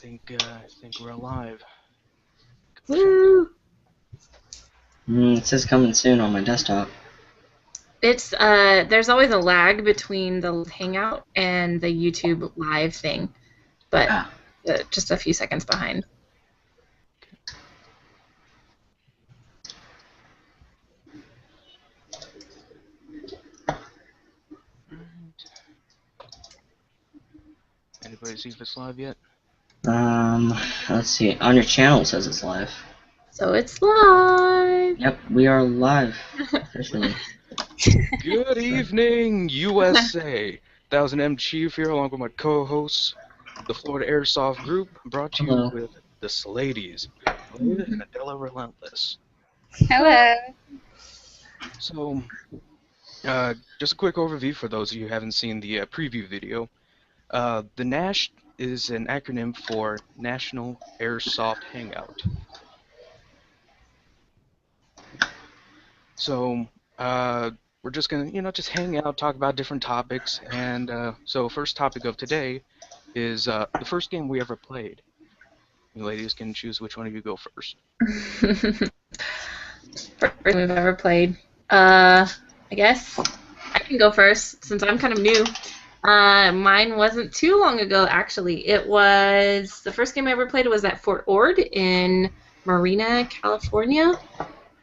think we're alive. Woo! It says coming soon on my desktop. It's there's always a lag between the hangout and the YouTube live thing, but just a few seconds behind. Anybody see if it's live yet? Let's see. On your channel it says it's live. So it's live. Yep, we are live officially. Good evening, USA. 1000M Chief here, along with my co-hosts, the Florida Airsoft Group, brought to Hello. you with the Slaydies, and Adela Relentless. Hello. So, just a quick overview for those of you who haven't seen the preview video. The N.A.S.H is an acronym for National Airsoft Hangout. So, we're just gonna, just hang out, talk about different topics, and so first topic of today is the first game we ever played. You ladies can choose which one of you go first. First game we've ever played. I guess I can go first since I'm kind of new. Mine wasn't too long ago, actually. It was the first game I ever played was at Fort Ord in Marina, California.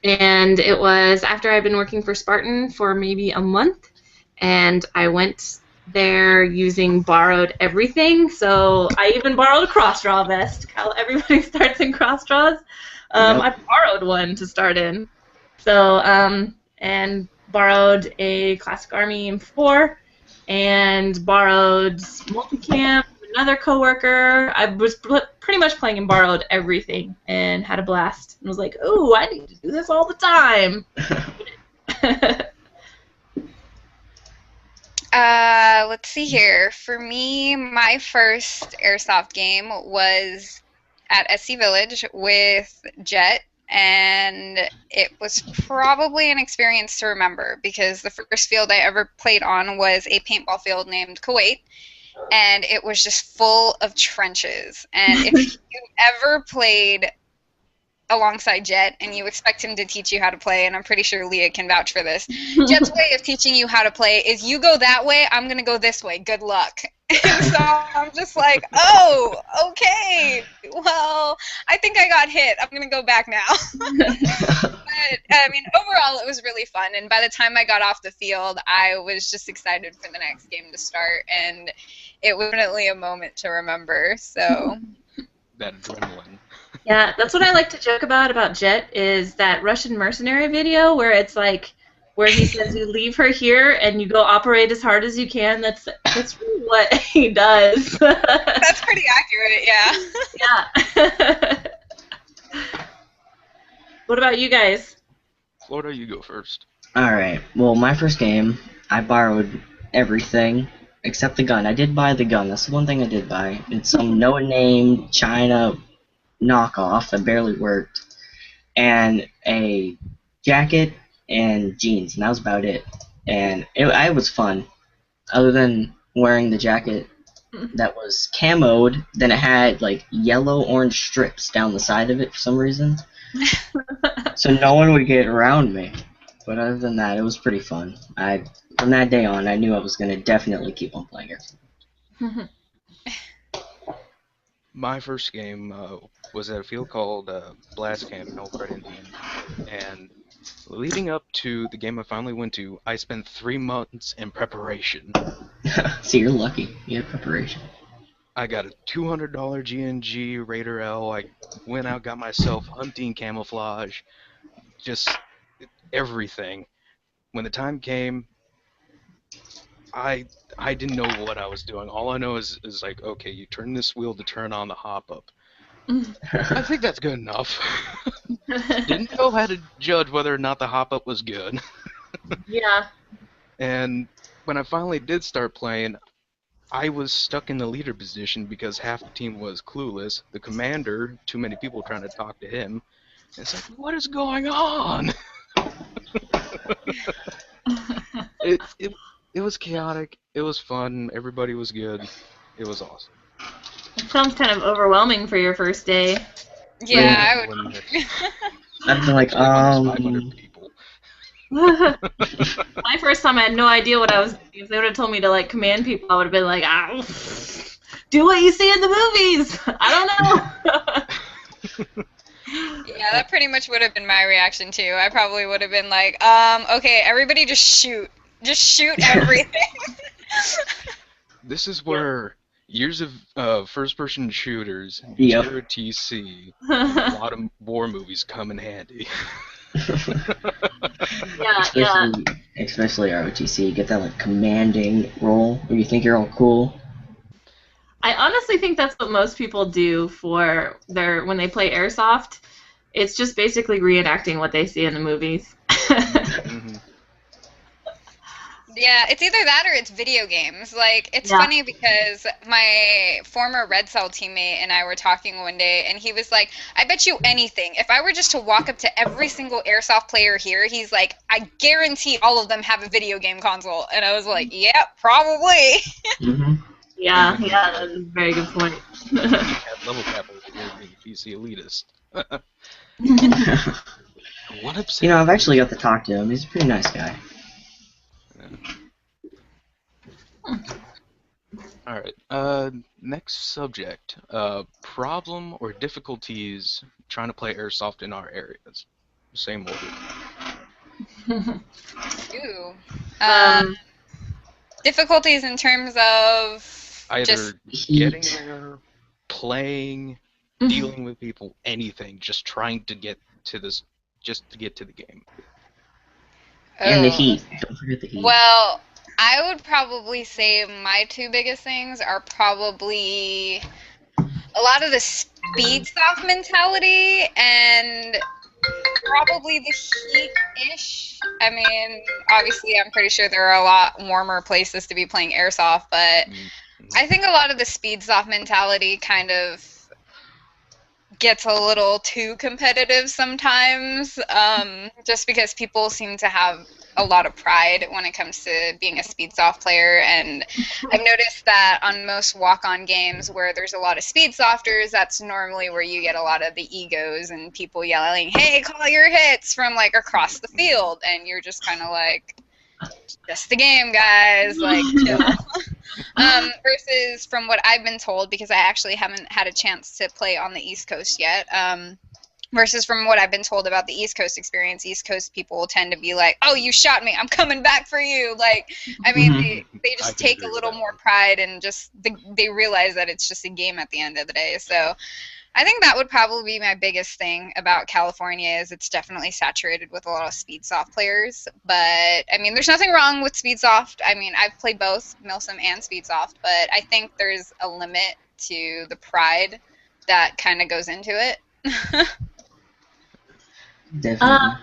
And it was after I'd been working for Spartan for maybe a month, and I went there using borrowed everything. So I even borrowed a cross-draw vest. Everybody starts in cross-draws. I borrowed one to start in. So, and borrowed a Classic Army M4, and borrowed multicam from another coworker. I was pretty much playing and borrowed everything and had a blast. And was like, "Ooh, I need to do this all the time." Let's see here. For me, my first airsoft game was at SC Village with Jet, and it was probably an experience to remember because the first field I ever played on was a paintball field named Kuwait, and it was just full of trenches. And if you ever played alongside Jet and you expect him to teach you how to play, and I'm pretty sure Leah can vouch for this, Jet's way of teaching you how to play is you go that way, I'm going to go this way, good luck. And so I'm just like, oh, okay, well, I think I got hit, I'm going to go back now. But, I mean, overall it was really fun, and by the time I got off the field, I was just excited for the next game to start, and it was definitely a moment to remember, so. That adrenaline. Yeah, that's what I like to joke about Jet is that Russian mercenary video where it's like, where he says you leave her here and you go operate as hard as you can. That's really what he does. That's pretty accurate, yeah. Yeah. What about you guys? Florida, you go first. Alright, well, my first game, I borrowed everything except the gun. I did buy the gun. That's the one thing I did buy. It's some no-name China knockoff that barely worked, and a jacket and jeans, and that was about it. And it was fun, other than wearing the jacket that was camoed, then it had like yellow-orange strips down the side of it for some reason, so no one would get around me. But other than that, it was pretty fun. From that day on, I knew I was going to definitely keep on playing it. My first game was at a field called Blast Camp in Elkhart, Indiana, and leading up to the game I finally went to, I spent 3 months in preparation. See, you're lucky. You had preparation. I got a $200 G&G Raider L. I went out, got myself hunting camouflage, just everything. When the time came, I didn't know what I was doing. All I know is like, okay, you turn this wheel to turn on the hop-up. I think that's good enough. Didn't know how to judge whether or not the hop-up was good. Yeah. And when I finally did start playing, I was stuck in the leader position because half the team was clueless. The commander, too many people trying to talk to him. And it's like, what is going on? It was chaotic. It was fun. Everybody was good. It was awesome. Sounds kind of overwhelming for your first day. Yeah, I when would. I'd be like, almost 500 people. My first time, I had no idea what I was doing. If they would have told me to like command people, I would have been like, do what you see in the movies. I don't know. Yeah, that pretty much would have been my reaction too. I probably would have been like, okay, everybody just shoot everything. This is where years of first-person shooters, Yep. JROTC, and a lot of war movies come in handy. Yeah. Especially ROTC, you get that like commanding role where you think you're all cool. I honestly think that's what most people do for when they play airsoft. It's just basically reenacting what they see in the movies. Mhm. Yeah, it's either that or it's video games. Like, it's Yeah. funny because my former Red Cell teammate and I were talking one day, and he was like, I bet you anything, if I were just to walk up to every single airsoft player here, he's like, I guarantee all of them have a video game console. And I was like, yeah, probably. Mm-hmm. Yeah, that's a very good point. Have level cap over here being a PC elitist. What upset? You know, I've actually got to talk to him. He's a pretty nice guy. Alright, next subject. Problem or difficulties trying to play airsoft in our areas. Same order. Ooh. Um, Difficulties in terms of Either just getting Heat. there, playing, dealing with people, anything. Just trying to get to this, just to get to the game. And the oh. heat. Don't forget the heat. Well, I would probably say my two biggest things are probably a lot of the speed soft mentality and probably the heat-ish. I mean, obviously, I'm pretty sure there are a lot warmer places to be playing airsoft, but I think a lot of the speed soft mentality kind of gets a little too competitive sometimes, just because people seem to have a lot of pride when it comes to being a speed soft player, and I've noticed that on most walk-on games where there's a lot of speed softers, that's normally where you get a lot of the egos and people yelling, hey, call your hits from like across the field, and you're just kind of like, just the game, guys, like chill. Versus from what I've been told, because I actually haven't had a chance to play on the East Coast yet, versus from what I've been told about the East Coast experience, East Coast people tend to be like, oh, you shot me, I'm coming back for you. Like, I mean, they just take a little more pride and just, they realize that it's just a game at the end of the day. So I think that would probably be my biggest thing about California is it's definitely saturated with a lot of speed soft players. But, I mean, there's nothing wrong with speed soft. I mean, I've played both Milsim and speed soft, but I think there's a limit to the pride that kind of goes into it. Definitely.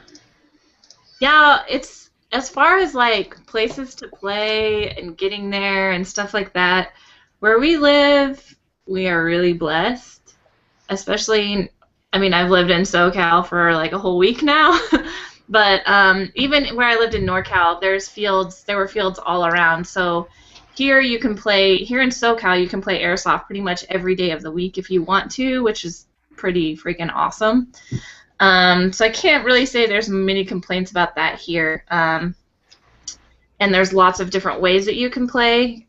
Yeah, it's as far as like places to play and getting there and stuff like that. Where we live, we are really blessed. Especially, I mean, I've lived in SoCal for like a whole week now, but even where I lived in NorCal, there were fields all around. So here in SoCal, you can play airsoft pretty much every day of the week if you want to, which is pretty freaking awesome. So I can't really say there's many complaints about that here. And there's lots of different ways that you can play.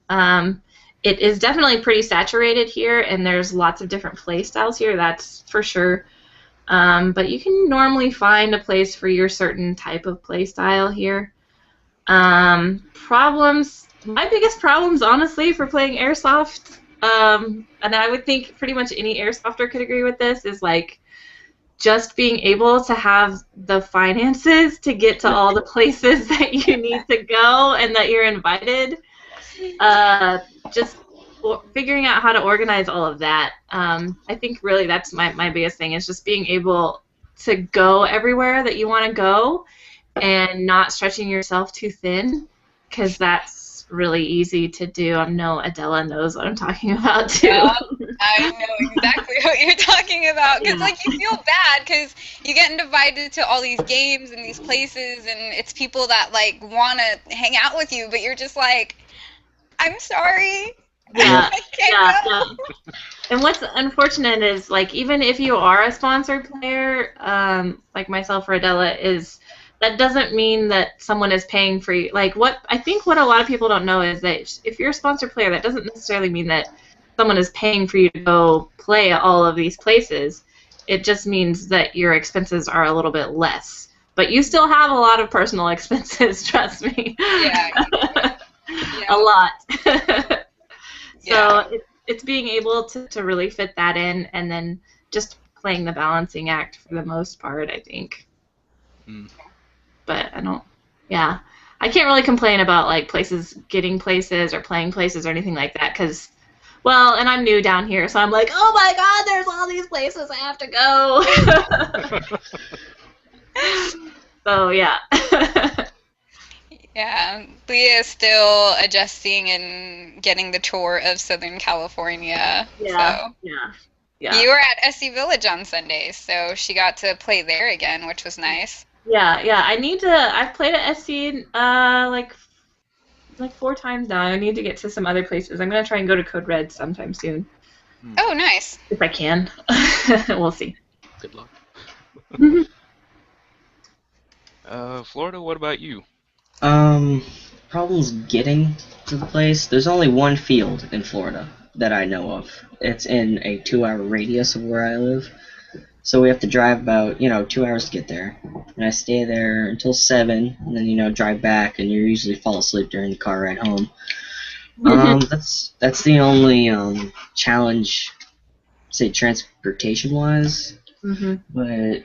It is definitely pretty saturated here, and there's lots of different play styles here, that's for sure. But you can normally find a place for your certain type of play style here. Problems, my biggest problems, honestly, for playing airsoft, and I would think pretty much any airsofter could agree with this, is like just being able to have the finances to get to all the places that you need to go and that you're invited. Just figuring out how to organize all of that. I think really that's my biggest thing, is just being able to go everywhere that you want to go and not stretching yourself too thin, because that's really easy to do. I know Adela knows what I'm talking about too. Yeah, I know exactly what you're talking about, because like you feel bad because you get invited to all these games and these places, and it's people that like want to hang out with you, but you're just like, I'm sorry, Yeah, I can't yeah, go. yeah. And what's unfortunate is, like, even if you are a sponsored player, like myself or Adela, is that doesn't mean that someone is paying for you. Like, what a lot of people don't know is that if you're a sponsored player, that doesn't necessarily mean that someone is paying for you to go play at all of these places. It just means that your expenses are a little bit less. But you still have a lot of personal expenses, trust me. Yeah. A lot. Yeah. So it's being able to really fit that in, and then just playing the balancing act for the most part, I think. Mm. But yeah. I can't really complain about, like, getting places or playing places or anything like that, because, well, and I'm new down here, so I'm like, oh my god, there's all these places I have to go. So, yeah. Yeah. Leah is still adjusting and getting the tour of Southern California. Yeah, So yeah. you were at SC Village on Sundays, so she got to play there again, which was nice. Yeah. I've played at SC, like 4 times now. I need to get to some other places. I'm gonna try and go to Code Red sometime soon, Oh, nice. if I can. We'll see. Good luck. Florida, what about you? Problems getting to the place. There's only one field in Florida that I know of. It's in a 2-hour radius of where I live. So we have to drive about, 2 hours to get there. And I stay there until 7, and then, drive back, and you usually fall asleep during the car ride home. That's the only challenge, say, transportation-wise. Mm-hmm. But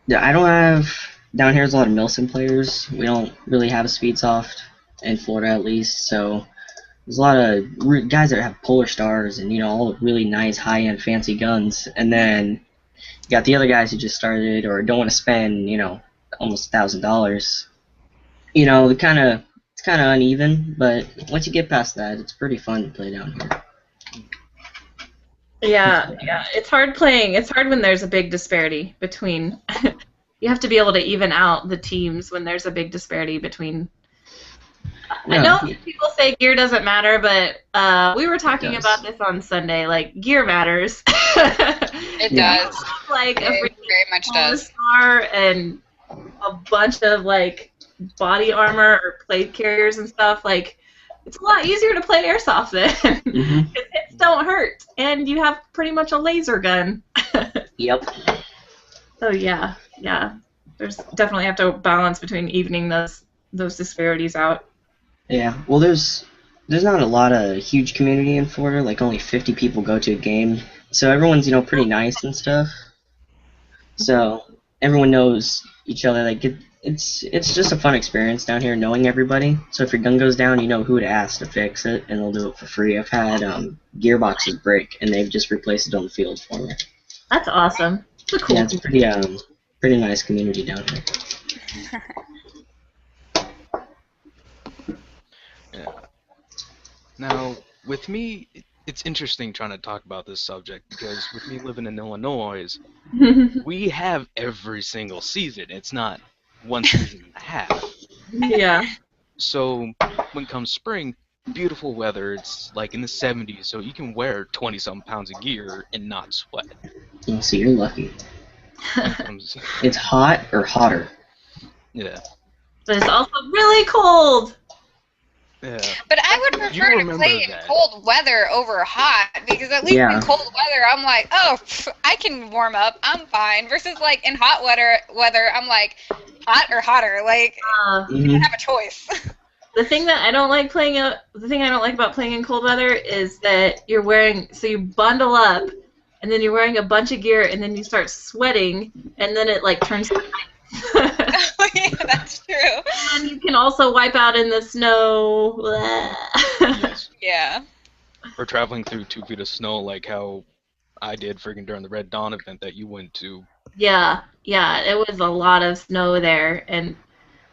yeah, I don't have... Down here, there's a lot of Milsim players. We don't really have a speed soft in Florida, at least. So there's a lot of guys that have Polar Stars and all the really nice, high-end, fancy guns. And then you got the other guys who just started or don't want to spend, almost $1,000. It's kind of uneven. But once you get past that, it's pretty fun to play down here. Yeah. It's hard playing. It's hard when there's a big disparity between. You have to be able to even out the teams when there's a big disparity between. No, I know people say gear doesn't matter, but we were talking does. about this on Sunday. Like, gear matters. It Yeah. does. Like a It freaking very much Polar does. Star and a bunch of, like, body armor or plate carriers and stuff. Like, it's a lot easier to play airsoft then. Mhm. Hits don't hurt, and you have pretty much a laser gun. Yep. So yeah. There's definitely have to balance between evening those disparities out. Yeah. Well, there's not a lot of huge community in Florida. Like only 50 people go to a game, so everyone's pretty nice and stuff. So everyone knows each other. Like it's just a fun experience down here, knowing everybody. So if your gun goes down, you know who to ask to fix it, and they'll do it for free. I've had gearboxes break, and they've just replaced it on the field for me. That's awesome. It's a cool. Yeah, it's pretty nice community down here. Yeah. Now, with me, it's interesting trying to talk about this subject because with me living in Illinois, we have every single season. It's not one season and a half. Yeah. So when comes spring, beautiful weather. It's like in the 70s, so you can wear 20-some pounds of gear and not sweat. Oh, so you're lucky. When it comes, It's hot or hotter. yeah. But it's also really cold. Yeah. But I would You prefer to remember play in that. cold weather over hot because at least Yeah. in cold weather I'm like, oh, I can warm up, I'm fine. Versus like in hot weather, I'm like, hot or hotter, like you don't have a choice. The thing I don't like about playing in cold weather is that so you bundle up, and then you're wearing a bunch of gear, and then you start sweating, and then it like turns to ice. Oh, yeah, that's true. And you can also wipe out in the snow. Yes. Yeah. Or traveling through 2 feet of snow like how I did freaking during the Red Dawn event that you went to. Yeah, it was a lot of snow there, and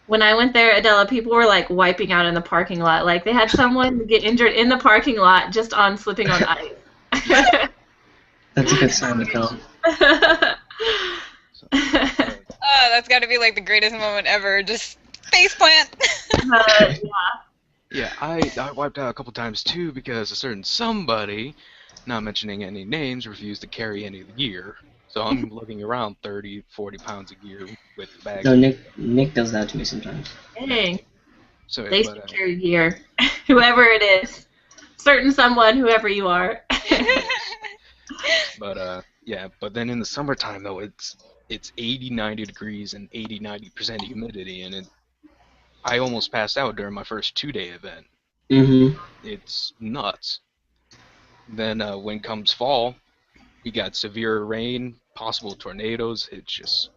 when I went there, Adela, people were like wiping out in the parking lot. Like they had someone get injured in the parking lot just on slipping on ice. That's a good sign to come. So, Oh, that's got to be like the greatest moment ever. Just faceplant. Yeah. Yeah, I wiped out a couple times too because a certain somebody, not mentioning any names, refused to carry any of the gear. So I'm looking around 30, 40 pounds of gear with the bags. No, Nick does that to me sometimes. Dang. So, They but carry gear. Whoever it is. Certain someone, whoever you are. yeah, but then in the summertime though, it's 80, 90 degrees and 80, 90% humidity, and I almost passed out during my first 2-day event. Mm-hmm. It's nuts. Then when comes fall, we got severe rain, possible tornadoes. It's just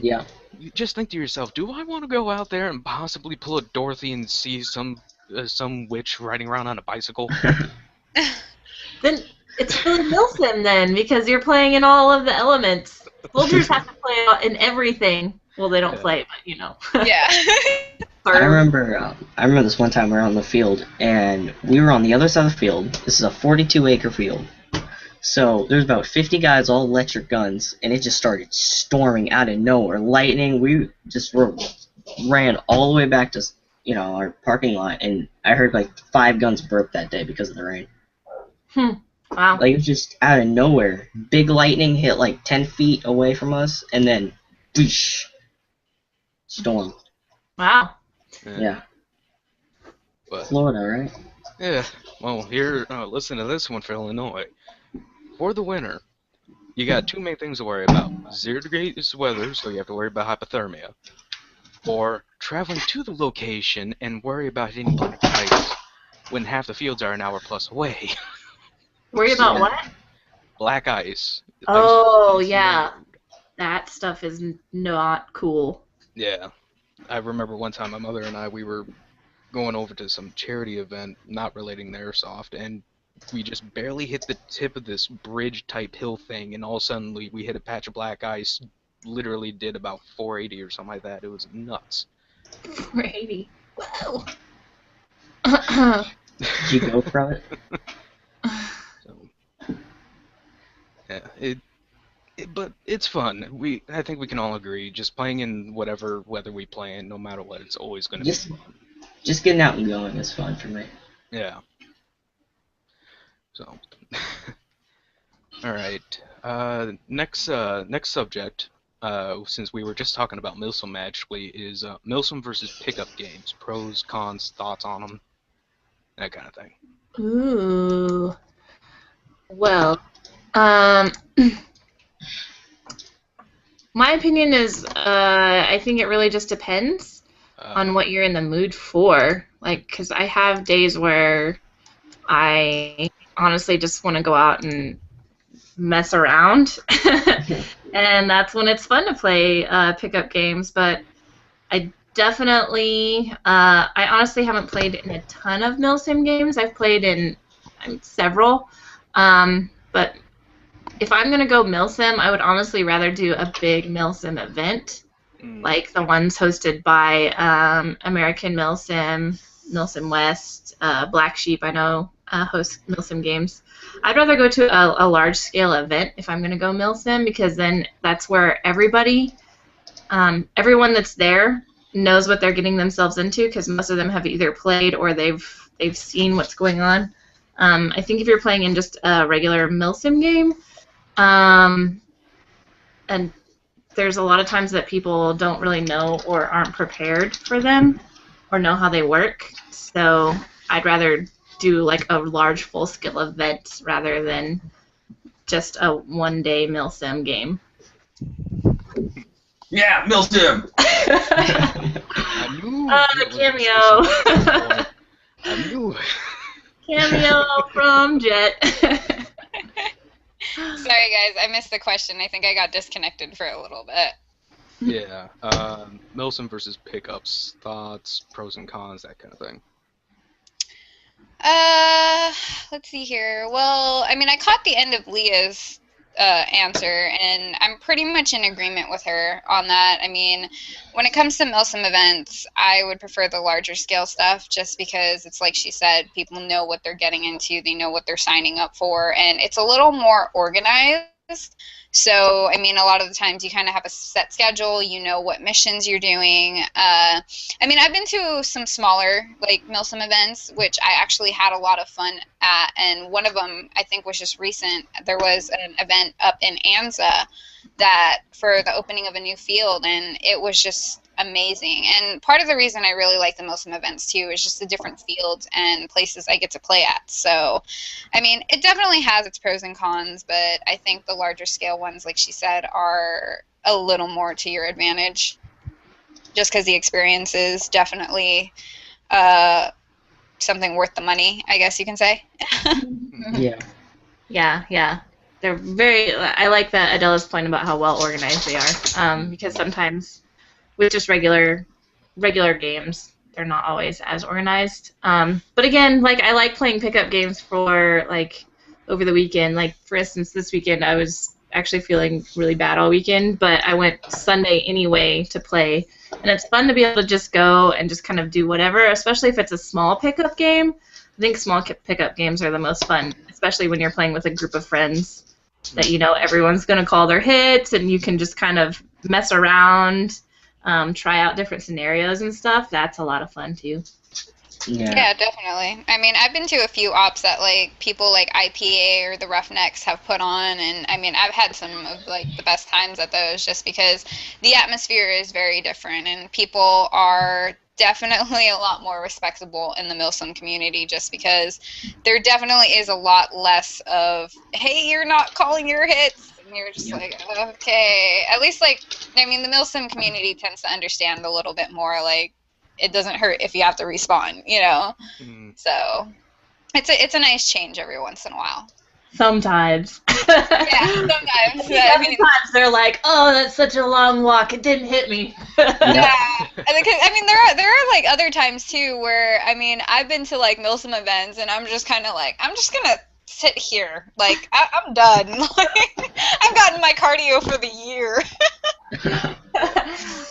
Yeah. you just think to yourself, do I want to go out there and possibly pull a Dorothy and see some witch riding around on a bicycle? Then it's really Milsim then, because you're playing in all of the elements. Soldiers have to play in everything. Well, they don't Yeah. play, but you know. Yeah. I remember this one time we were on the field, and we were on the other side of the field. This is a 42-acre field. So there's about 50 guys, all electric guns, and it just started storming out of nowhere. Lightning, we just ran all the way back to our parking lot, and I heard like 5 guns broke that day because of the rain. Wow. Like, it was just out of nowhere. Big lightning hit like 10 feet away from us, and then, whoosh, storm. Wow. Yeah. But Florida, right? yeah, well, here, listen to this one for Illinois. For the winter, you got 2 main things to worry about: 0 degrees weather, so you have to worry about hypothermia, or traveling to the location and worry about hitting black ice when half the fields are an hour plus away. Worry about Yeah. what? Black ice. Oh, Ice yeah. road. That stuff is not cool. Yeah. I remember one time my mother and we were going over to some charity event not relating to airsoft, and we just barely hit the tip of this bridge type hill thing, and all of a sudden we hit a patch of black ice. Literally did about 480 or something like that. It was nuts. 480. Wow. Did you go from it? So, yeah, but it's fun. I think we can all agree, just playing in whatever weather we play in, no matter what, it's always going to be fun. Just getting out and going is fun for me. Yeah. So, all right. Next subject. Since we were just talking about Milsim actually, is Milsim versus pickup games. Pros, cons, thoughts on them, that kind of thing. Ooh. Well, my opinion is, I think it really just depends on what you're in the mood for. Like, because I have days where I honestly just want to go out and mess around, and that's when it's fun to play pickup games. But I definitely, I honestly haven't played in a ton of Milsim games. I've played in several, but if I'm going to go Milsim, I would honestly rather do a big Milsim event, like the ones hosted by American Milsim, Milsim West, Black Sheep, I know, host Milsim games. I'd rather go to a large-scale event if I'm going to go Milsim, because then that's where everyone that's there knows what they're getting themselves into, because most of them have either played or they've seen what's going on. I think if you're playing in just a regular Milsim game, and there's a lot of times that people don't really know or aren't prepared for them or know how they work. So I'd rather do like a large full-scale event rather than just a one-day Milsim game. Yeah, Milsim! I knew the cameo. I knew it. Cameo from Jet. Sorry, guys, I missed the question. I think I got disconnected for a little bit. Yeah. Milsim versus pickups. Thoughts, pros and cons, that kind of thing. Let's see here. Well, I mean, I caught the end of Leah's answer, and I'm pretty much in agreement with her on that. I mean, when it comes to Milsim events, I would prefer the larger scale stuff, just because it's like she said, people know what they're getting into, they know what they're signing up for, and it's a little more organized. So, I mean, a lot of the times you kind of have a set schedule, you know what missions you're doing. I mean, I've been to some smaller, like, Milsim events, which I actually had a lot of fun at, and one of them, I think, was just recent. There was an event up in Anza that for the opening of a new field, and it was just amazing. And part of the reason I really like the Milsim events, too, is just the different fields and places I get to play at. So, I mean, it definitely has its pros and cons, but I think the larger scale ones, like she said, are a little more to your advantage, just because the experience is definitely something worth the money, I guess you can say. Yeah. Yeah. They're very. I like that Adela's point about how well organized they are. Because sometimes with just regular games, they're not always as organized. But again, like I like playing pickup games for like over the weekend. Like for instance, this weekend I was actually feeling really bad all weekend, but I went Sunday anyway to play, and it's fun to be able to just go and just kind of do whatever, especially if it's a small pickup game. I think small pickup games are the most fun, especially when you're playing with a group of friends that you know everyone's going to call their hits, and you can just kind of mess around. Try out different scenarios and stuff. That's a lot of fun too. Yeah, definitely. I mean, I've been to a few ops that like people like IPA or the Roughnecks have put on, and I mean, I've had some of like the best times at those just because the atmosphere is very different, and people are definitely a lot more respectable in the Milsim community just because there definitely is a lot less of, hey, you're not calling your hits. And you're just like, okay. At least, like, I mean, the Milsim community tends to understand a little bit more, like, it doesn't hurt if you have to respawn, you know? So, it's a nice change every once in a while. Sometimes. Yeah, sometimes. Sometimes they're like, oh, that's such a long walk, it didn't hit me. Yeah. I mean, there are, like, other times, too, where, I mean, I've been to, like, Milsim events, and I'm just kind of like, I'm just gonna sit here. Like, I'm done. Like, I've gotten my cardio for the year.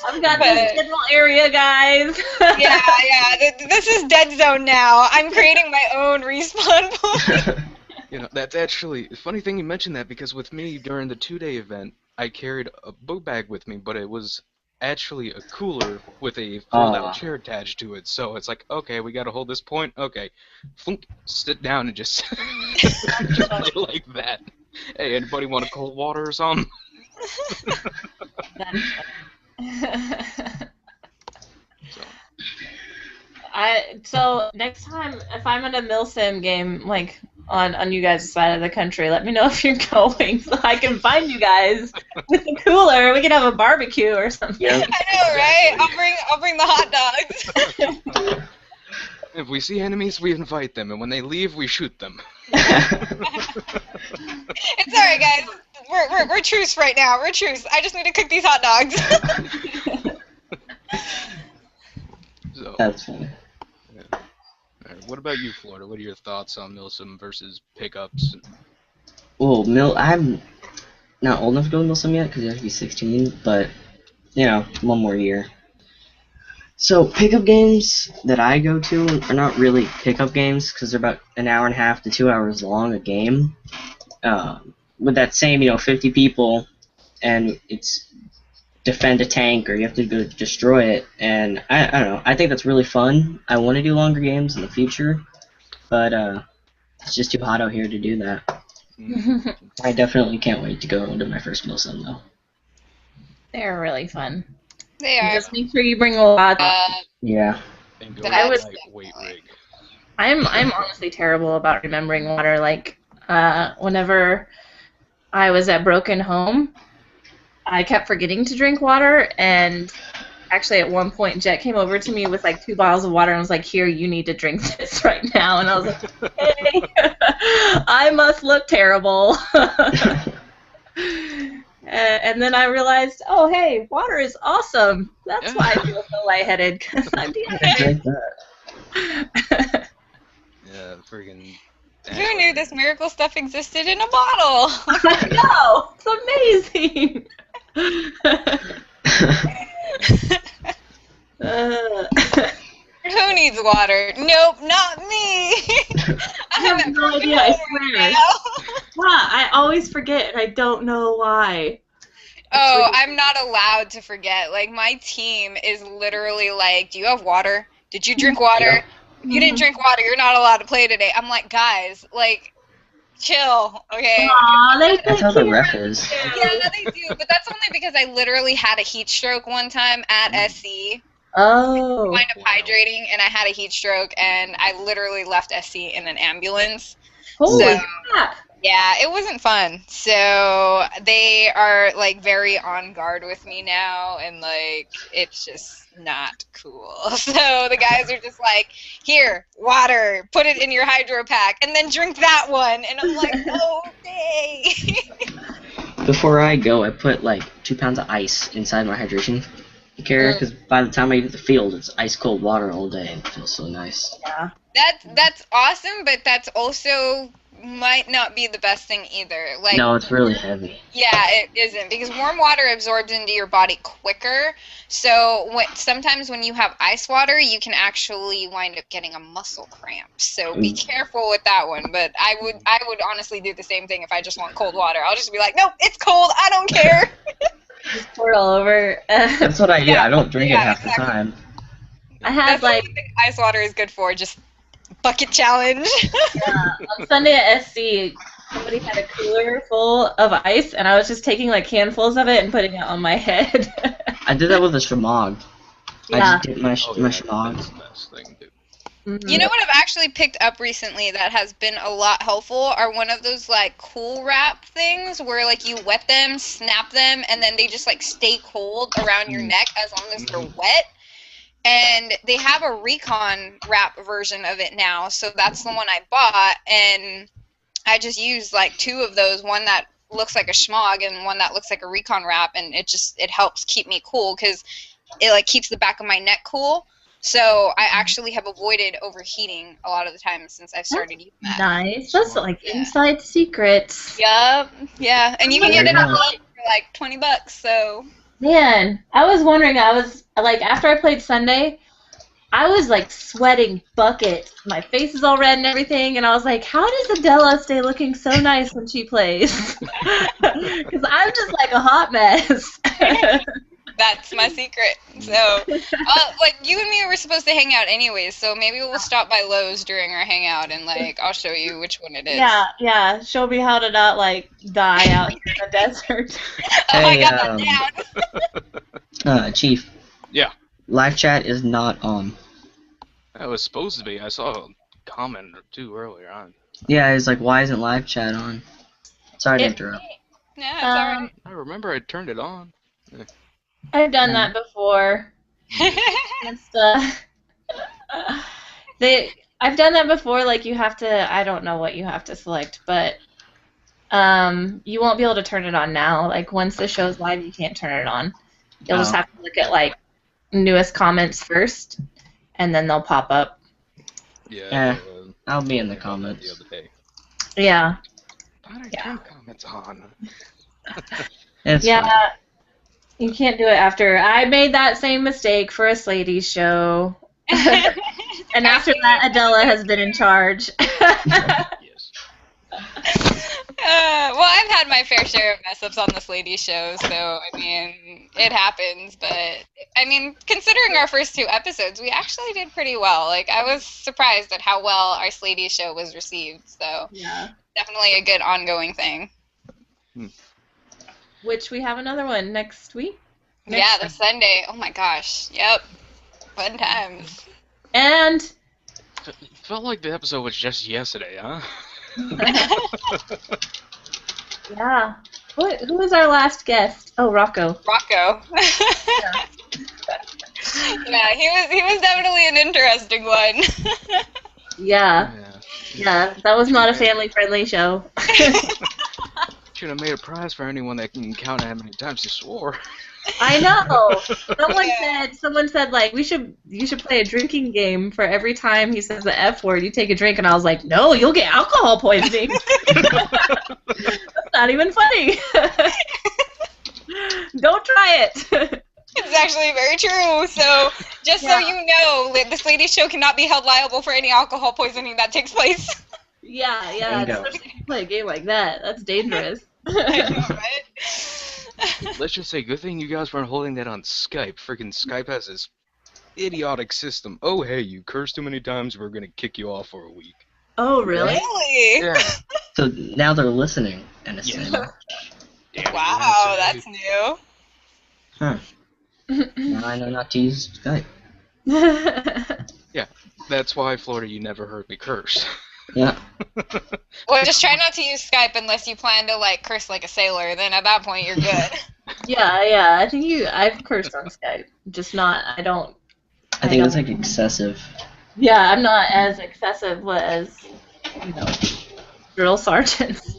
I've got this general area, guys. Yeah. This is dead zone now. I'm creating my own respawn point. You know, that's actually a funny thing you mentioned that, because with me during the 2-day event, I carried a book bag with me, but it was actually a cooler with a fold-out chair attached to it. So it's like, okay, we gotta hold this point. Okay, flunk, sit down and just play like that. Hey, anybody want a cold water or something? So next time, if I'm in a Milsim game, like on you guys' side of the country, let me know if you're going so I can find you guys with the cooler. We can have a barbecue or something. Yep. I know, right? I'll bring the hot dogs. If we see enemies, we invite them, and when they leave, we shoot them. It's alright, guys. We're truce right now. We're truce. I just need to cook these hot dogs. So, That's funny. yeah. All right, what about you, Florida? What are your thoughts on Milsim versus pickups? Well, I'm not old enough to go to Milsim yet because you have to be 16, but, you know, one more year. So, pickup games that I go to are not really pickup games because they're about an hour and a half to 2 hours long a game. With that same, 50 people, and it's defend a tank or you have to go destroy it, and I don't know. I think that's really fun. I want to do longer games in the future, but it's just too hot out here to do that. I definitely can't wait to go to my first Milsim, though. They're really fun. They are. Just make sure you bring a lot. Yeah. And go I with would- lightweight rig. I'm honestly terrible about remembering water. Like, whenever I was at Broken Home, I kept forgetting to drink water, and actually at one point Jet came over to me with like 2 bottles of water and was like, here, you need to drink this right now. And I was like, hey, I must look terrible. And then I realized, oh, hey, water is awesome. That's why I feel so lightheaded, because I'm dehydrated. Yeah, friggin'. Who knew this miracle stuff existed in a bottle? I know! It's amazing! Who needs water? Nope, not me. I have no idea, I swear. Yeah, I always forget, and I don't know why. Oh, I'm not allowed to forget. Like, my team is literally like, do you have water? Did you drink water? Yep. If you didn't drink water, you're not allowed to play today. I'm like, guys, like, chill, okay? Aw, they That's how the ref is. Yeah, they do, but that's only because I literally had a heat stroke one time at SC. Oh. Wind up hydrating, and I had a heat stroke, and I literally left SC in an ambulance. Holy So- crap. Yeah, it wasn't fun. So they are like very on guard with me now, and like it's just not cool. So the guys are just like, "Here, water. Put it in your hydro pack, and then drink that one." And I'm like, "Okay." Before I go, I put like 2 pounds of ice inside my hydration carrier because by the time I get to the field, it's ice cold water all day and it feels so nice. Yeah. That's awesome, but that's also might not be the best thing either. Like, No, it's really heavy. yeah, it isn't, because warm water absorbs into your body quicker. So sometimes when you have ice water, you can actually wind up getting a muscle cramp. So be careful with that one. But I would honestly do the same thing if I just want cold water. I'll just be like, nope, it's cold. I don't care. Just pour it all over. That's what I do. Yeah, I don't drink it yeah, half exactly. the time. I had That's like what I think ice water is good for. Just bucket challenge. on Sunday at SC, somebody had a cooler full of ice, and I was just taking like handfuls of it and putting it on my head. I did that with a shemagh. I Yeah. just dipped my Oh, shemagh. that's the best thing, dude. Mhm. You know what I've actually picked up recently that has been a lot helpful are one of those like cool wrap things where like you wet them, snap them, and then they just like stay cold around your neck as long as they're wet. And they have a recon wrap version of it now, so that's the one I bought, and I just used like 2 of those, one that looks like a schmog and one that looks like a recon wrap, and it helps keep me cool because it like keeps the back of my neck cool. So I actually have avoided overheating a lot of the time since I've started using that. Nice. That's like Yeah. inside secrets. Yup, yeah, and you can There get it you on go. for like $20. So Man, I was wondering, I was like, after I played Sunday, I was like sweating buckets. My face is all red and everything, and I was like, how does Adela stay looking so nice when she plays? Because I'm just like a hot mess. that's my secret. So, like you and me were supposed to hang out anyways, so maybe we'll stop by Lowe's during our hangout and like I'll show you which one it is. Yeah. Show me how to not like die out in the desert. Oh, I Hey, got that down. Chief. Yeah. Live chat is not on. That was supposed to be. I saw a comment or 2 earlier on. Yeah, it's like, why isn't live chat on? Sorry to interrupt. Yeah, it's alright. I remember I turned it on. I've done that before. Just, I've done that before. Like you have to, I don't know what you have to select, but you won't be able to turn it on now. Like once the show's live, you can't turn it on. You'll just Oh. have to look at like newest comments first, and then they'll pop up. Yeah. I'll be in the The comments. other day. Yeah. Why did I Yeah. turn comments on? It's Yeah. fine. You can't do it after. I made that same mistake for a Slaydies show. And after that, Adela has been in charge. Yes. Well, I've had my fair share of mess ups on the Slaydies show, so I mean, it happens. But I mean, considering our first 2 episodes, we actually did pretty well. Like, I was surprised at how well our Slaydies show was received. So Yeah. definitely a good ongoing thing. Which we have another one next week. Yeah, the Sunday. Oh my gosh. Yep. Fun times. And It felt like the episode was just yesterday, huh? yeah. Who was our last guest? Oh, Rocco. Rocco. Yeah, he was definitely an interesting one. Yeah. Yeah. Yeah. That was not a family-friendly show. Should have made a prize for anyone that can count how many times he swore. I know. Yeah. Someone said like you should play a drinking game for every time he says the F word, you take a drink, and I was like, no, you'll get alcohol poisoning. That's not even funny. Don't try it. It's actually very true. So, just so Yeah. you know, this lady's show cannot be held liable for any alcohol poisoning that takes place. Yeah, yeah. Bingo. Especially if you play a game like that. That's dangerous. I know, right? Let's just say, good thing you guys weren't holding that on Skype. Freaking Skype has this idiotic system. Oh, hey, you cursed too many times, we're gonna kick you off for a week. Oh, really? Really? Yeah. So now they're listening, and it's Yeah. Damn it, Wow, USA. that's new. Huh. Now I know not to use Skype. That's why, Florida, you never heard me curse. Yeah. Well, just try not to use Skype unless you plan to like curse like a sailor. Then at that point, you're good. Yeah. I think I've cursed on Skype. Just not. I don't. I think it's like excessive. Yeah, I'm not as excessive as drill sergeants.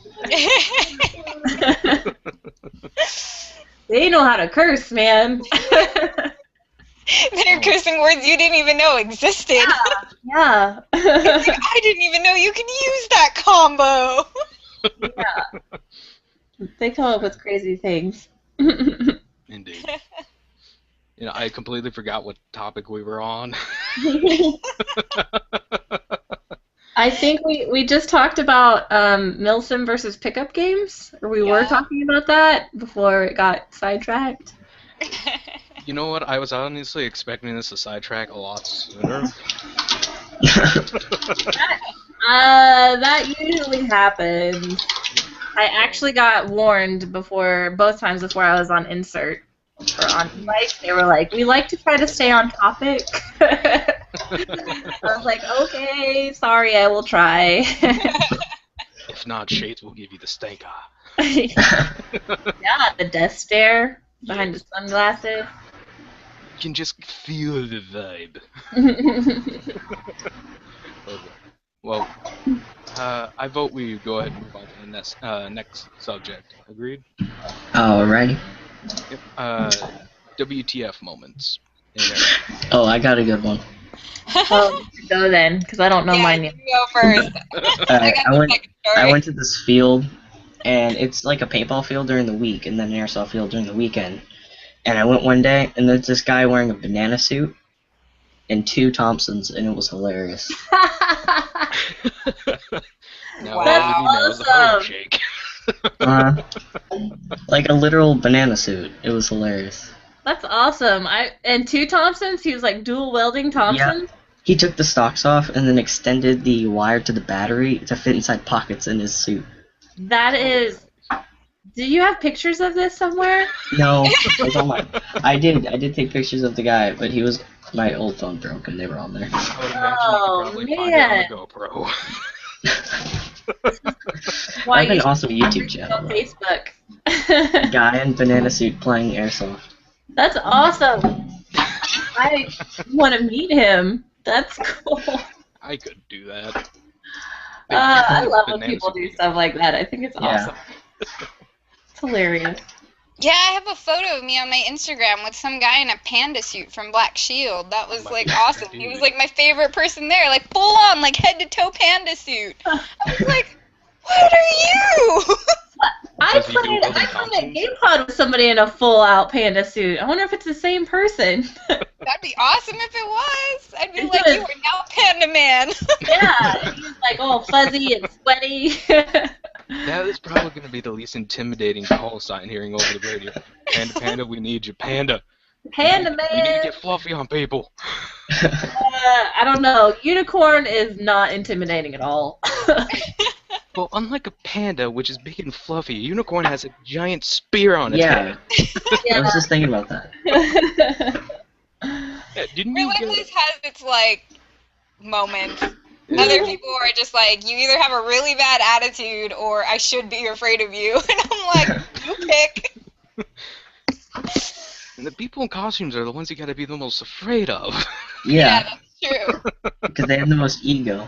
They know how to curse, man. They're cursing words you didn't even know existed. Yeah. It's like, I didn't even know you could use that combo. Yeah. They come up with crazy things. Indeed. I completely forgot what topic we were on. I think we just talked about Milsim versus pickup games, or we were Yeah. talking about that before it got sidetracked. You know what? I was honestly expecting this to sidetrack a lot sooner. That usually happens. I actually got warned both times before I was on insert or on mic. They were like, "We like to try to stay on topic." I was like, "Okay, sorry, I will try." If not, Shades will give you the stank eye. Yeah, the death stare behind the sunglasses. You can just feel the vibe. Okay. Well, I vote we go ahead and move on to the next subject. Agreed? Alrighty. Yep. WTF moments. In there. Oh, I got a good one. Oh, go then, because I don't know Yeah, mine you yet. go first. Alright, got I the went. second story. I went to this field, and it's like a paintball field during the week, and then an airsoft field during the weekend. And I went one day, and there's this guy wearing a banana suit and 2 Thompsons, and it was hilarious. Now Wow. all we know is the heart Awesome. shake. Like a literal banana suit. It was hilarious. That's awesome. And 2 Thompsons. He was like dual welding Thompsons. He took the stocks off and then extended the wire to the battery to fit inside pockets in his suit. That is. Do you have pictures of this somewhere? No, it's on my. I did take pictures of the guy, but my old phone broke and they were on there. I would imagine Oh, you could probably find it man. on the GoPro. Why I have an you awesome should YouTube on channel. Facebook. Guy in banana suit playing airsoft. That's awesome. I want to meet him. That's cool. I could do that. I love when Banana people suit. do stuff like that. I think it's Yeah. awesome. It's hilarious. Yeah, I have a photo of me on my Instagram with some guy in a panda suit from Black Shield. That was like awesome. He was like my favorite person there, like full on, like head to toe panda suit. I was like, what are you? I Does he do played welding a Thompsons? game pod with somebody in a full out panda suit. I wonder if it's the same person. That'd be awesome if it was. I'd be It like, was. you are now Panda Man. Yeah, he's like all fuzzy and sweaty. That is probably going to be the least intimidating call sign hearing over the radio. Panda, panda, we need you. Panda. Panda We need to man. get fluffy on people. I don't know. Unicorn is not intimidating at all. Well, unlike a panda, which is big and fluffy, a unicorn has a giant spear on its Yeah, head. I was just thinking about that. Yeah, didn't you get Relentless has its like moments. Yeah. Other people are just like, you either have a really bad attitude or I should be afraid of you. And I'm like, you pick. And the people in costumes are the ones you gotta be the most afraid of. Yeah, That's true. because they have the most ego.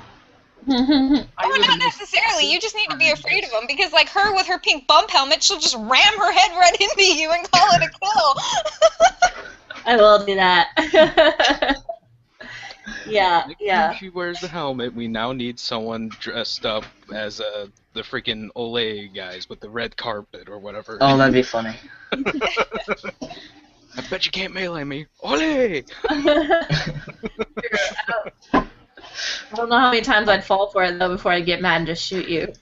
Oh, not necessarily. You just need to be afraid of them because, like, her with her pink bump helmet, she'll just ram her head right into you and call it a kill. I will do that. Yeah, yeah. She wears the helmet. We now need someone dressed up as the freaking Olay guys with the red carpet or whatever. Oh, that'd be funny. I bet you can't melee me. Olay! I don't know how many times I'd fall for it though before I get mad and just shoot you.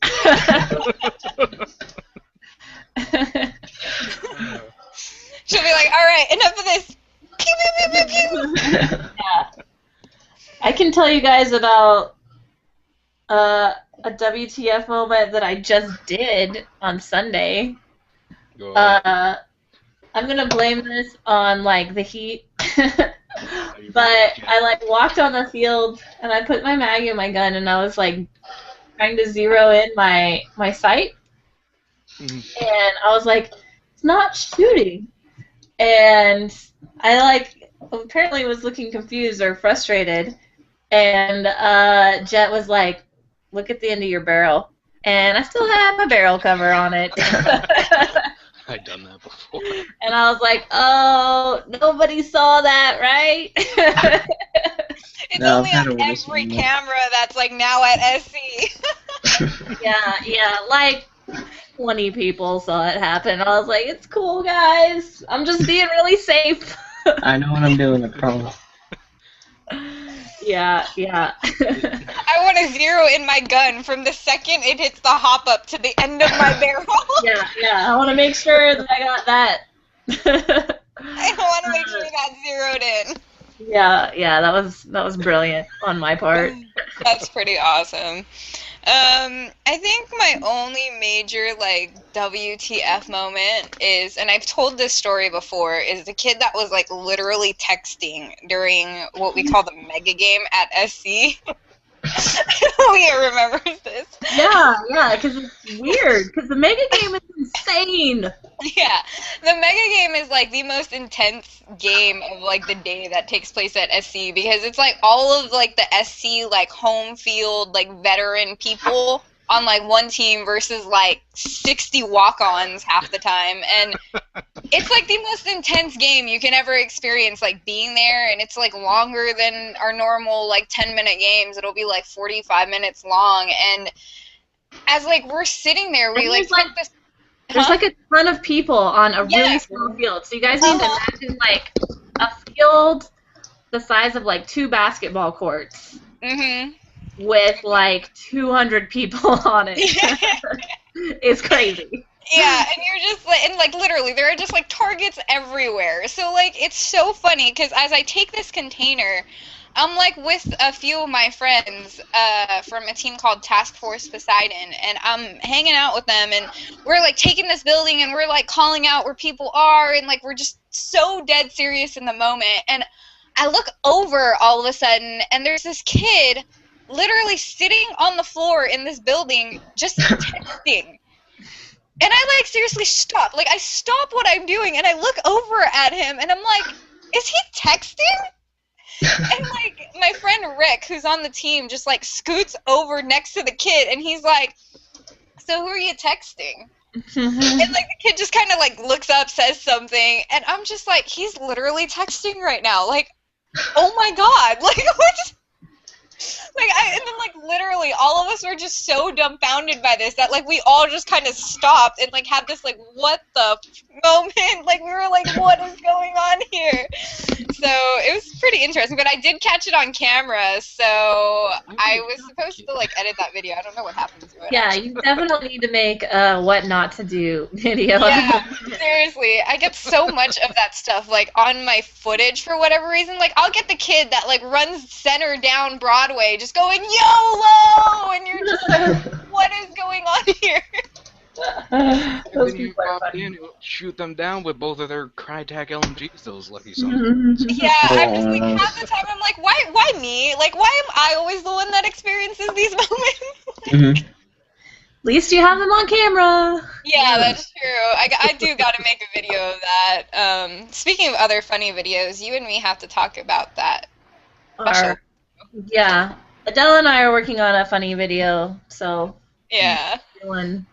She'll be like, all right, enough of this. Pew, pew, pew, pew, pew. Yeah. I can tell you guys about a WTF moment that I just did on Sunday. Go ahead. I'm gonna blame this on like the heat, but You're I like walked on the field and I put my mag in my gun and I was like trying to zero in my sight Mhm. and I was like, it's not shooting, and I like apparently was looking confused or frustrated, and Jet was like, look at the end of your barrel, and I still had my barrel cover on it. I've done that before. And I was like, oh, nobody saw that, right? It's No, only I've had on a worse every one. camera that's like now at SC. Yeah, like 20 people saw it happen. I was like, it's cool, guys. I'm just being really safe. I know what I'm doing, I promise. Yeah. I want to zero in my gun from the second it hits the hop up to the end of my barrel. Yeah. I want to make sure that I got that. I want to make sure that's zeroed in. Yeah, that was brilliant on my part. That's pretty awesome. I think my only major like WTF moment is, and I've told this story before, is the kid that was like literally texting during what we call the mega game at SC. Leah remembers this. Yeah, because it's weird. Because the mega game is insane. Yeah, the mega game is like the most intense game of like the day that takes place at SC because it's like all of like the SC like home field like veteran people on like one team versus like 60 walk-ons half the time, and it's like the most intense game you can ever experience like being there, and it's like longer than our normal like 10-minute games. It'll be like 45 minutes long, and as like we're sitting there we And like there's took this. There's Huh? like a ton of people on a really Yeah. small field. So you guys need to imagine like a field the size of like 2 basketball courts Mhm. with like 200 people on it. It's crazy. Yeah, and you're just like, and like literally, there are just like targets everywhere. So like, it's so funny because as I take this container, I'm like with a few of my friends from a team called Task Force Poseidon, and I'm hanging out with them, and we're like taking this building, and we're like calling out where people are, and like we're just so dead serious in the moment. And I look over all of a sudden, and there's this kid literally sitting on the floor in this building just texting. And I like seriously stop. Like I stop what I'm doing and I look over at him and I'm like, is he texting? And like my friend Rick, who's on the team, just like scoots over next to the kid and he's like, so who are you texting? And like the kid just kind of like looks up, says something, and I'm just like, he's literally texting right now. Like, oh my god, like what? Like and then like literally all of us were just so dumbfounded by this that like we all just kind of stopped and like had this like what the moment, like we were like what is going on here. So it was pretty interesting, but I did catch it on camera, so I was supposed to like edit that video. I don't know what happened to it. Yeah, you definitely need to make a what not to do video. Yeah, seriously, I get so much of that stuff like on my footage for whatever reason. Like I'll get the kid that like runs center down Broadway just going YOLO, and you're just like, what is going on here? And Those then you people are pop funny. in and shoot them down with both of their Crytek LMGs, those lucky sons. Yeah, I'm just like half the time I'm like, why me? Like why am I always the one that experiences these moments? Mhm. At least you have them on camera. Yeah, that's true. I do got to make a video of that. Speaking of other funny videos, you and me have to talk about that. Yeah, Adele and I are working on a funny video, so Yeah. everyone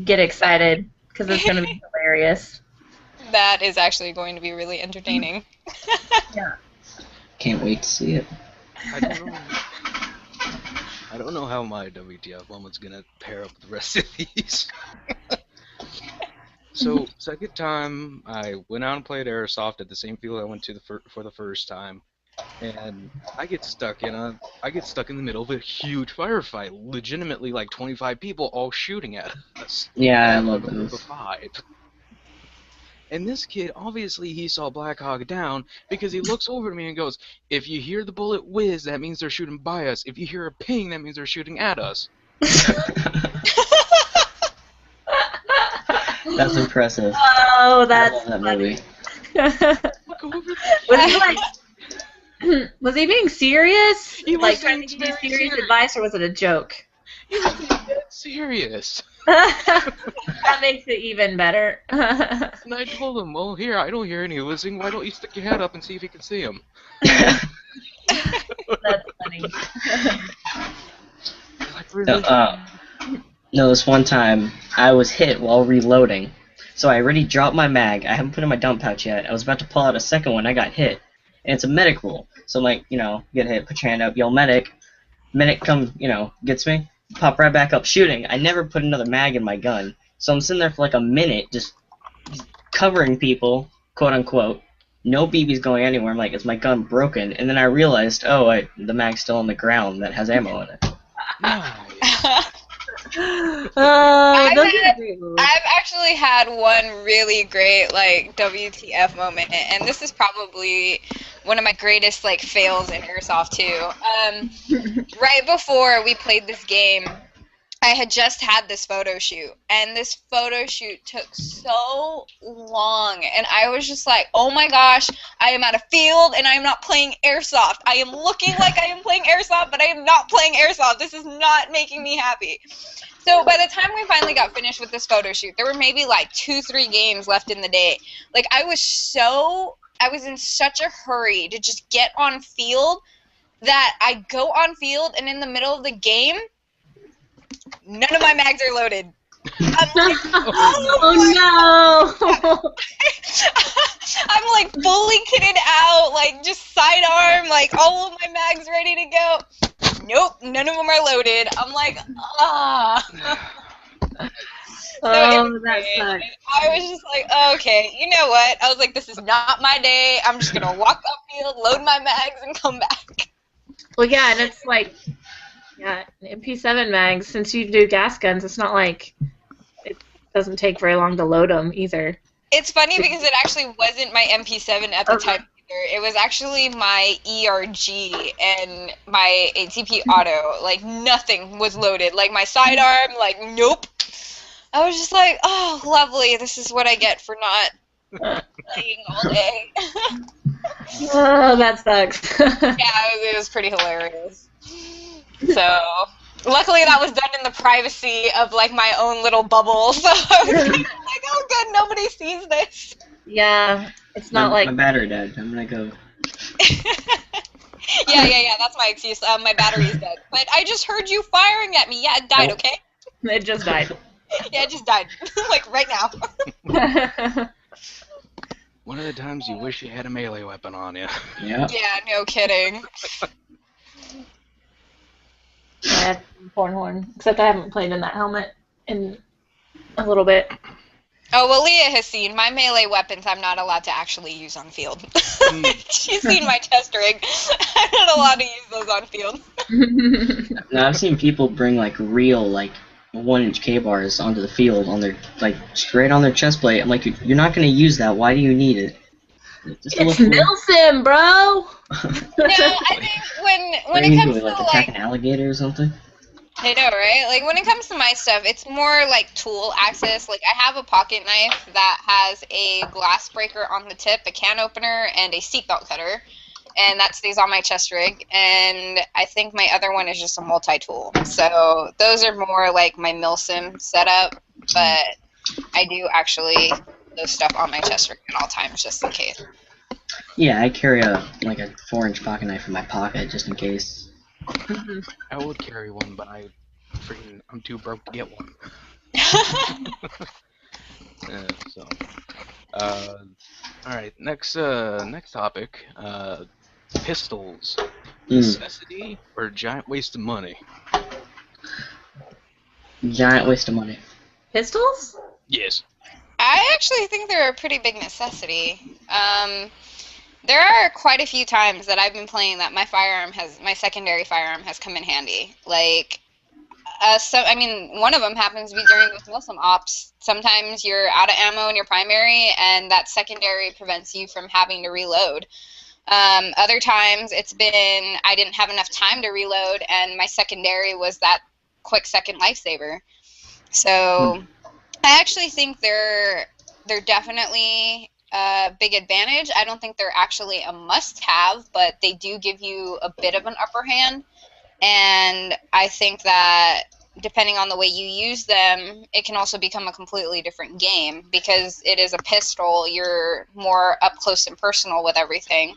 get excited because it's going to be hilarious. That is actually going to be really entertaining. Can't wait to see it. I don't know how my WTF moment's gonna pair up with the rest of these. So, second time I went out and played airsoft at the same field I went to for the first time. and I get stuck in the middle of a huge firefight, legitimately like 25 people all shooting at us Yeah, I as a love group of those. 5. And this kid, obviously he saw Black Hawk Down because he looks over to me and goes, "If you hear the bullet whiz, that means they're shooting by us. If you hear a ping, that means they're shooting at us." That's impressive. Oh, I that's love that funny. movie. Look over the Was kid. he like? Was he being serious? He was Like trying being to give you very serious serious. advice, or was it a joke? He was being dead serious. That makes it even better. And I told him, "Well, here, I don't hear any whizzing. Why don't you stick your head up and see if you can see him?" That's funny. Like, No, really? no, this one time I was hit while reloading. So I already dropped my mag. I haven't put it in my dump pouch yet. I was about to pull out a second one. I got hit. And it's a medic rule. So I'm like, get hit, put your hand up, yell medic. Medic comes, gets me. Pop right back up shooting. I never put another mag in my gun. So I'm sitting there for like a minute just covering people, quote unquote. No BB's going anywhere. I'm like, is my gun broken? And then I realized, the mag's still on the ground that has ammo in it. Nice. Oh, those are great movies. I've actually had one really great like WTF moment, and this is probably one of my greatest like fails in airsoft too. Right before we played this game, I had just had this photo shoot, and this photo shoot took so long, and I was just like, oh my gosh, I am at a field, and I am not playing airsoft. I am looking like I am playing airsoft, but I am not playing airsoft. This is not making me happy. So by the time we finally got finished with this photo shoot, there were maybe like 2-3 games left in the day. Like, I was in such a hurry to just get on field that I go on field, and in the middle of the game, none of my mags are loaded. I'm like, Oh no! I'm like fully kitted out, like just sidearm, like all of my mags ready to go. Nope, none of them are loaded. I'm like, ah. Oh, that sucks. I was just like, okay, you know what? I was like, this is not my day. I'm just gonna walk upfield, load my mags, and come back. Well, yeah, and it's like, yeah, MP7 mags. Since you do gas guns, it's not like it doesn't take very long to load them either. It's funny because it actually wasn't my MP7 at the time either. It was actually my ERG and my ATP Auto. Like, nothing was loaded. Like, my sidearm, like, nope. I was just like, oh, lovely. This is what I get for not playing all day. Oh, that sucks. Yeah, it was pretty hilarious. So, luckily that was done in the privacy of, like, my own little bubble. So I was kind of like, oh, good, nobody sees this. Yeah, it's not my like... battery died. I'm gonna go. Yeah, that's my excuse. My battery's dead. But I just heard you firing at me. Yeah, it died, Nope. okay? It just died. Yeah, it just died. Like, right now. One of the times you wish you had a melee weapon on you. Yeah. Yeah, no kidding. Yeah, Horn. Except I haven't played in that helmet in a little bit. Oh, well, Leah has seen my melee weapons I'm not allowed to actually use on field. She's seen my chest rig. I'm not allowed to use those on field. Now I've seen people bring like real 1-inch K-bars onto the field on their straight on their chest plate. I'm like, you're not gonna use that. Why do you need it? It's Nilsson, bro. No, I think when it comes to attack an alligator or something. I know, right? Like, when it comes to my stuff, it's more like tool access. Like, I have a pocket knife that has a glass breaker on the tip, a can opener, and a seatbelt cutter. And that stays on my chest rig. And I think my other one is just a multi-tool. So those are more like my milsim setup. But I do actually put those stuff on my chest rig at all times, just in case. Yeah, I carry a 4-inch pocket knife in my pocket just in case. I would carry one, but I'm too broke to get one. Alright, next topic. Pistols. Necessity or giant waste of money? Giant waste of money. Pistols? Yes. I actually think they're a pretty big necessity. There are quite a few times that I've been playing that my secondary firearm has come in handy. Like, I mean, one of them happens to be during those Muslim ops. Sometimes you're out of ammo in your primary, and that secondary prevents you from having to reload. Other times, it's been I didn't have enough time to reload, and my secondary was that quick second lifesaver. So I actually think they're definitely a big advantage. I don't think they're actually a must-have, but they do give you a bit of an upper hand. And I think that depending on the way you use them, it can also become a completely different game because it is a pistol. You're more up close and personal with everything,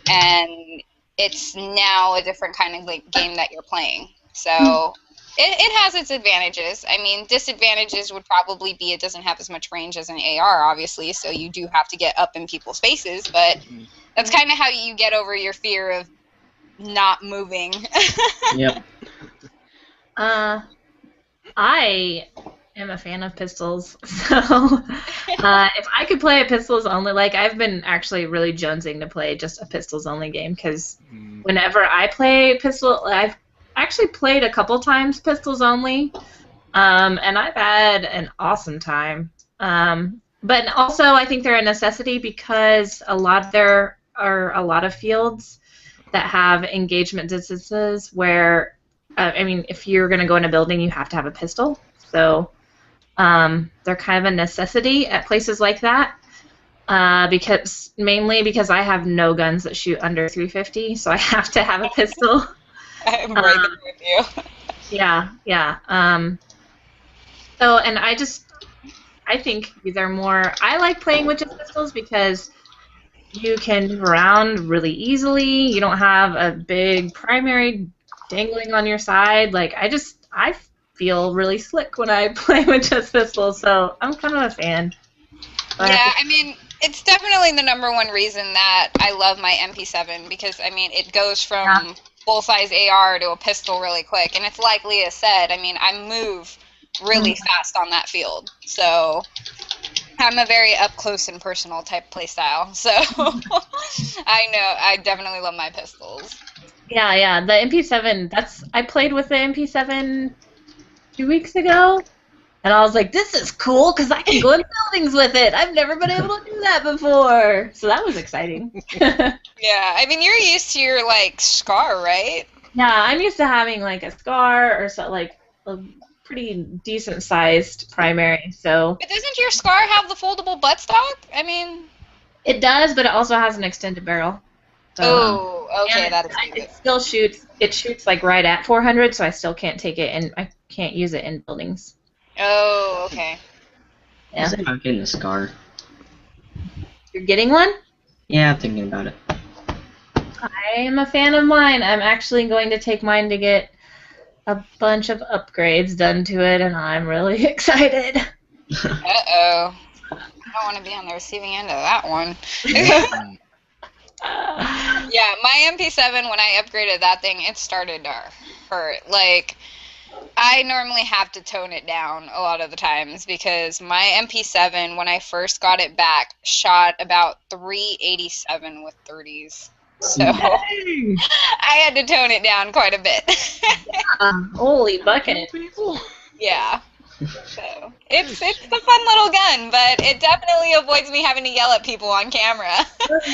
and it's now a different kind of like game that you're playing. So it has its advantages. I mean, disadvantages would probably be it doesn't have as much range as an AR, obviously, so you do have to get up in people's faces, but that's kind of how you get over your fear of not moving. Yep. I am a fan of pistols, so if I could play a pistols only, like I've been actually really jonesing to play just a pistols only game because whenever I play pistol, I've actually played a couple times pistols only, and I've had an awesome time. But also I think they're a necessity because there are a lot of fields that have engagement distances where I mean, if you're going to go in a building, you have to have a pistol. So they're kind of a necessity at places like that. Mainly because I have no guns that shoot under 350, so I have to have a pistol. I'm right there with you. Yeah, yeah. And I think they're more. I like playing with just pistols because you can move around really easily. You don't have a big primary dangling on your side. Like I feel really slick when I play with just pistols, so I'm kind of a fan. Yeah, I mean, it's definitely the #1 reason that I love my MP7 because I mean it goes from full-size AR to a pistol really quick, and it's like Leah said. I mean, I move really fast on that field, so I'm a very up close and personal type playstyle. So I definitely love my pistols. Yeah, the MP7. I played with the MP7 2 weeks ago, and I was like, "This is cool because I can go in buildings with it. I've never been able to do that before." So that was exciting. Yeah, I mean, you're used to your like SCAR, right? Yeah, I'm used to having like a SCAR or so like a pretty decent sized primary. So. But doesn't your SCAR have the foldable buttstock? I mean. It does, but it also has an extended barrel. Oh, okay, that is good. It still shoots. It shoots like right at 400, so I still can't take it, and I can't use it in buildings. Oh, okay. Yeah. I'm getting a SCAR. You're getting one? Yeah, I'm thinking about it. I am a fan of mine. I'm actually going to take mine to get a bunch of upgrades done to it, and I'm really excited. Uh-oh. I don't want to be on the receiving end of that one. Yeah, my MP7, when I upgraded that thing, it started to hurt. Like, I normally have to tone it down a lot of the times because my MP7, when I first got it back, shot about 387 with 30s. So I had to tone it down quite a bit. Holy bucket. Yeah. So it's a fun little gun, but it definitely avoids me having to yell at people on camera.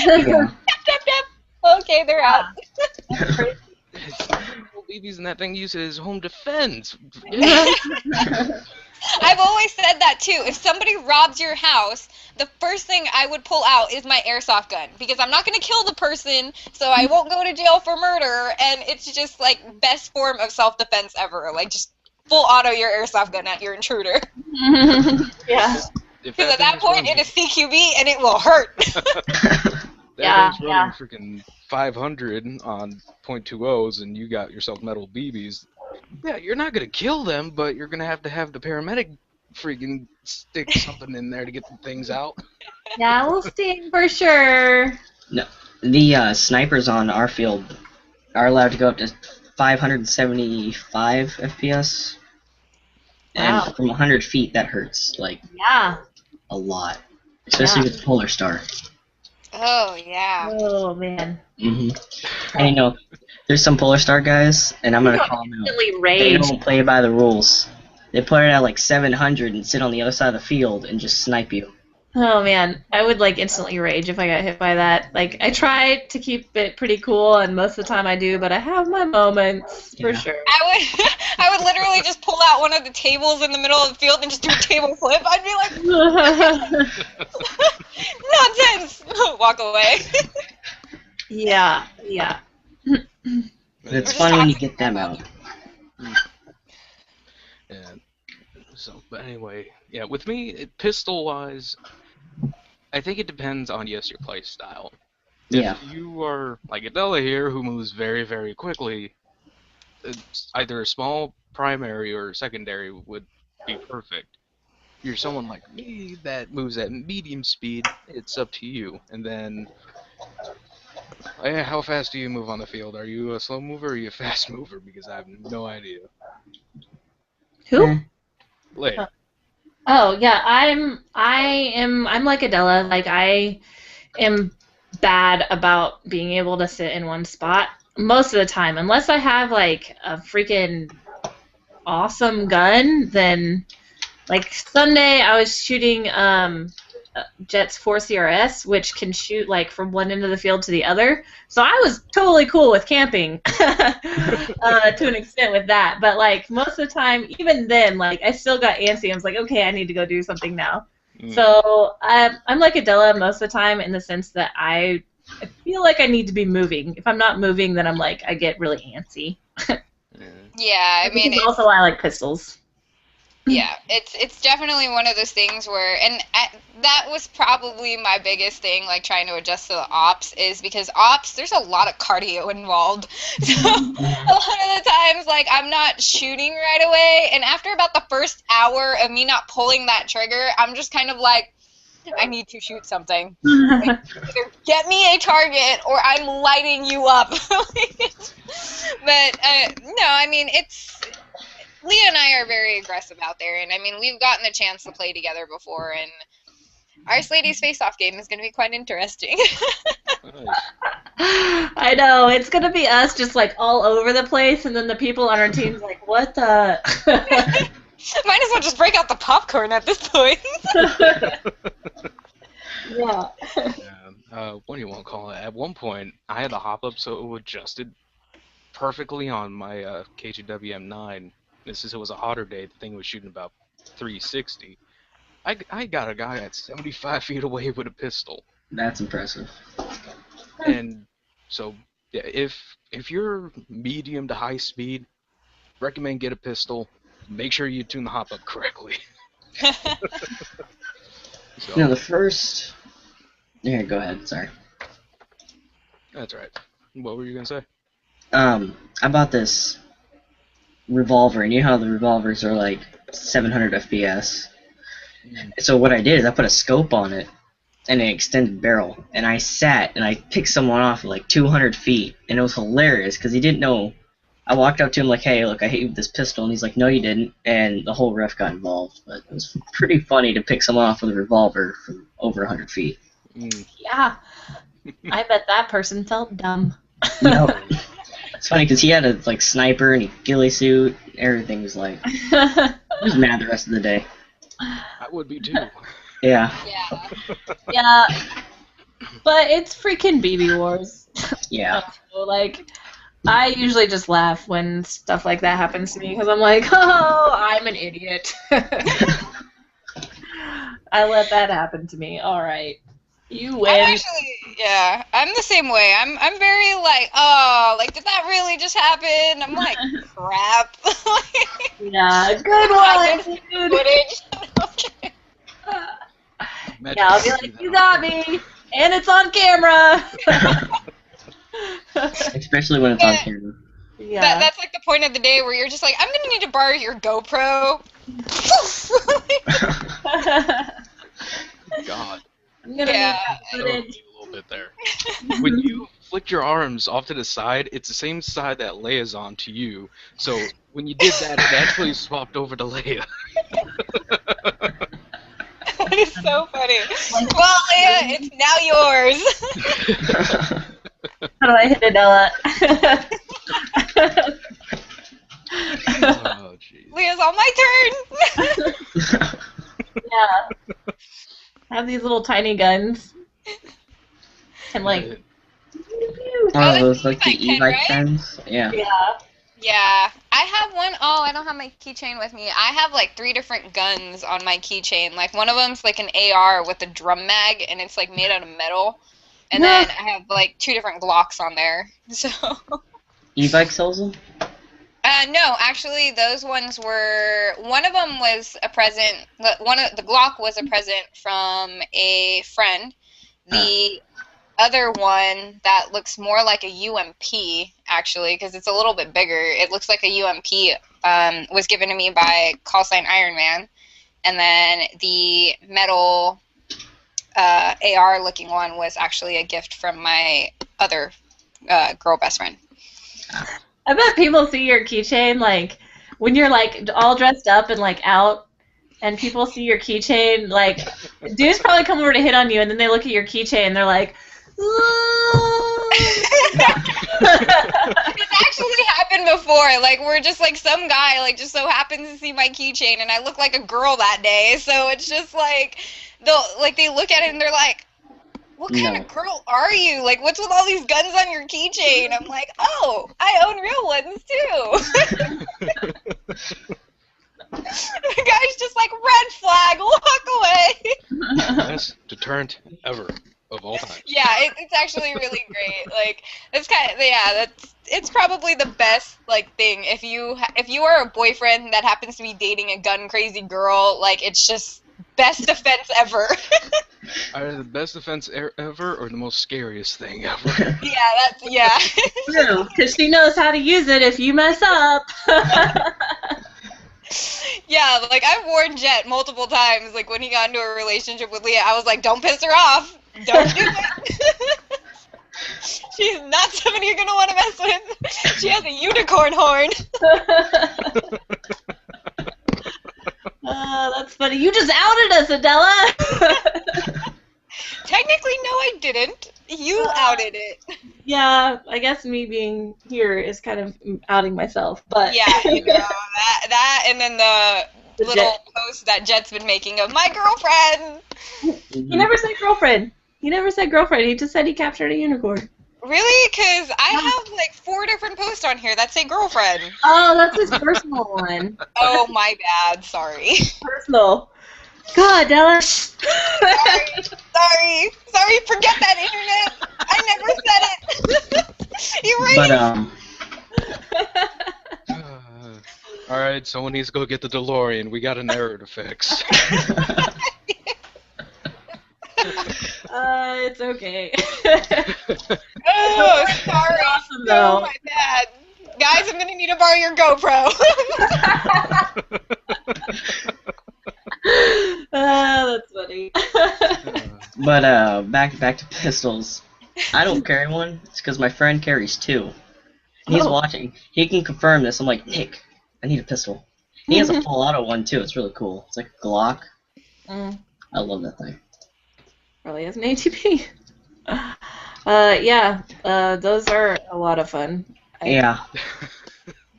Yeah. Okay, they're out. BBs and that thing uses home defense. I've always said that too. If somebody robs your house, the first thing I would pull out is my airsoft gun because I'm not going to kill the person, so I won't go to jail for murder, and it's just like best form of self-defense ever. Like just full auto your airsoft gun at your intruder. Yeah. Because at that point, it is CQB and it will hurt. That thing's running freaking 500 on .20s, and you got yourself metal BBs. Yeah, you're not gonna kill them, but you're gonna have the paramedic freaking stick something in there to get the things out. Yeah, we'll sting for sure. No, the snipers on our field are allowed to go up to 575 FPS. Wow. And from 100 feet, that hurts, like, Yeah. a lot. Especially with Polar Star. Oh yeah. Oh man. And there's some Polar Star guys, and I'm You gonna don't call them out. instantly They rage. don't play by the rules. They put it at like 700 and sit on the other side of the field and just snipe you. Oh man, I would like instantly rage if I got hit by that. Like I try to keep it pretty cool, and most of the time I do, but I have my moments for Yeah. sure. I would literally just pull out one of the tables in the middle of the field and just do a table flip. I'd be like, nonsense! Walk away. yeah. It's fun when you get them out. Yeah. So, but anyway, yeah. With me, pistol-wise, I think it depends on your play style. Yeah. If you are like Adela here, who moves very, very quickly, either a small primary or secondary would be perfect. If you're someone like me that moves at medium speed, it's up to you. And then, how fast do you move on the field? Are you a slow mover or are you a fast mover? Because I have no idea. Who? Leia. Oh yeah, I'm like Adela. Like I am bad about being able to sit in one spot most of the time, unless I have like a freaking awesome gun. Then like Sunday, I was shooting Jet's 4CRS, which can shoot like from one end of the field to the other. So I was totally cool with camping to an extent with that. But like most of the time, even then, like I still got antsy. I was like, okay, I need to go do something now. So I'm like Adela most of the time in the sense that I feel like I need to be moving. If I'm not moving, then I'm like I get really antsy. Yeah, I mean, Which is also why I like pistols. yeah, it's definitely one of those things where, and that was probably my biggest thing, like trying to adjust to the ops, is because ops, there's a lot of cardio involved. So a lot of the times, like, I'm not shooting right away, and after about the first hour of me not pulling that trigger, I'm just kind of like, I need to shoot something. Like, either get me a target or I'm lighting you up. But no, I mean, Leah and I are very aggressive out there, and I mean, we've gotten the chance to play together before, and our Slaydies face-off game is going to be quite interesting. I know, it's going to be us just like all over the place, and then the people on our team's like, what the? Might as well just break out the popcorn at this point. Yeah. What do you want to call it? At one point, I had the hop up so it adjusted perfectly on my KGW M9. It was a hotter day. The thing was shooting about 360. I got a guy at 75 feet away with a pistol. That's impressive. And so, yeah, if you're medium to high speed, recommend get a pistol. Make sure you tune the hop up correctly. So, No, the first. Here, go ahead. Sorry. That's right. What were you gonna say? I bought this revolver, and you know how the revolvers are like 700 FPS. So what I did is I put a scope on it and an extended barrel, and I sat and I picked someone off at like 200 feet, and it was hilarious because he didn't know. I walked up to him like, "Hey, look, I hit you with this pistol," and he's like, "No, you didn't," and the whole ref got involved. But it was pretty funny to pick someone off with a revolver from over 100 feet. Yeah. I bet that person felt dumb. No. It's funny because he had a like sniper and a ghillie suit. Everything was like, he was mad the rest of the day. I would be too. Yeah. Yeah. Yeah. But it's freaking BB Wars. Yeah. So, like, I usually just laugh when stuff like that happens to me because I'm like, oh, I'm an idiot. I let that happen to me. All right. You win. I'm the same way. I'm very like, oh, like, did that really just happen? I'm like, crap. Yeah, good one, dude. Footage. Yeah, I'll be like, you got me, and it's on camera. Especially when it's on camera. Yeah. That's like the point of the day where you're just like, I'm gonna need to borrow your GoPro. God. I'm gonna Yeah. need that A footage. little bit there. When you flick your arms off to the side, it's the same side that Leia's on to you. So when you did that, it actually swapped over to Leia. What is so funny. Well, Leah, it's now yours. How do I hit it, Ella? Oh, jeez. Leah's on my turn. Yeah. I have these little tiny guns. And like. Oh, that's those like the e-bike pen, e-bike right? pens? Yeah. Yeah. Yeah, I have one. Oh, I don't have my keychain with me. I have like 3 different guns on my keychain. Like one of them's like an AR with a drum mag, and it's like made out of metal. And then I have like 2 different Glocks on there. So. E-bike sells them? No, actually, those ones were. One of them was a present. The Glock was a present from a friend. The other one that looks more like a UMP, actually, because it's a little bit bigger. It looks like a UMP. Was given to me by callsign Iron Man, and then the metal AR-looking one was actually a gift from my other girl best friend. I bet people see your keychain, like, when you're, like, all dressed up and, like, out, and people see your keychain, like, dudes probably come over to hit on you, and then they look at your keychain, and they're like, It's actually happened before. Like, we're just, like, some guy, like, just so happens to see my keychain, and I look like a girl that day, so it's just, like, they look at it, and they're like, what kind of girl are you? Like, what's with all these guns on your keychain? I'm like, oh, I own real ones, too. The guy's just like, red flag, walk away. Best deterrent ever of all time. Yeah, it's actually really great. Like, it's kind of, yeah, it's probably the best, like, thing. If you are a boyfriend that happens to be dating a gun crazy girl, like, it's just best defense ever. Either the best defense ever or the most scariest thing ever. Yeah. true, because she knows how to use it if you mess up. Yeah, like, I've warned Jet multiple times, like, when he got into a relationship with Leah, I was like, don't piss her off. Don't do it. She's not somebody you're going to want to mess with. She has a unicorn horn. That's funny. You just outed us, Adela. Technically, no, I didn't. You outed it. Yeah, I guess me being here is kind of outing myself, but Yeah, you know, that and then the little Jet. post that Jet's been making of my girlfriend. He never said girlfriend. He never said girlfriend. He just said he captured a unicorn. Really? Because I have like 4 different posts on here that say girlfriend. Oh, that's his personal one. Oh, my bad. Sorry. Personal. God, Adela. Sorry. Forget that, internet. I never said it. You're right. But, Alright, someone needs to go get the DeLorean. We got an error to fix. It's okay. Oh, sorry. Awesome, though. Oh, my bad. Guys, I'm going to need to borrow your GoPro. That's funny. but back to pistols. I don't carry one. It's because my friend carries 2. He's watching. He can confirm this. I'm like, Nick, I need a pistol. He has a full auto one too. It's really cool. It's like a Glock. I love that thing. Probably has an ATP. Yeah, those are a lot of fun. Yeah.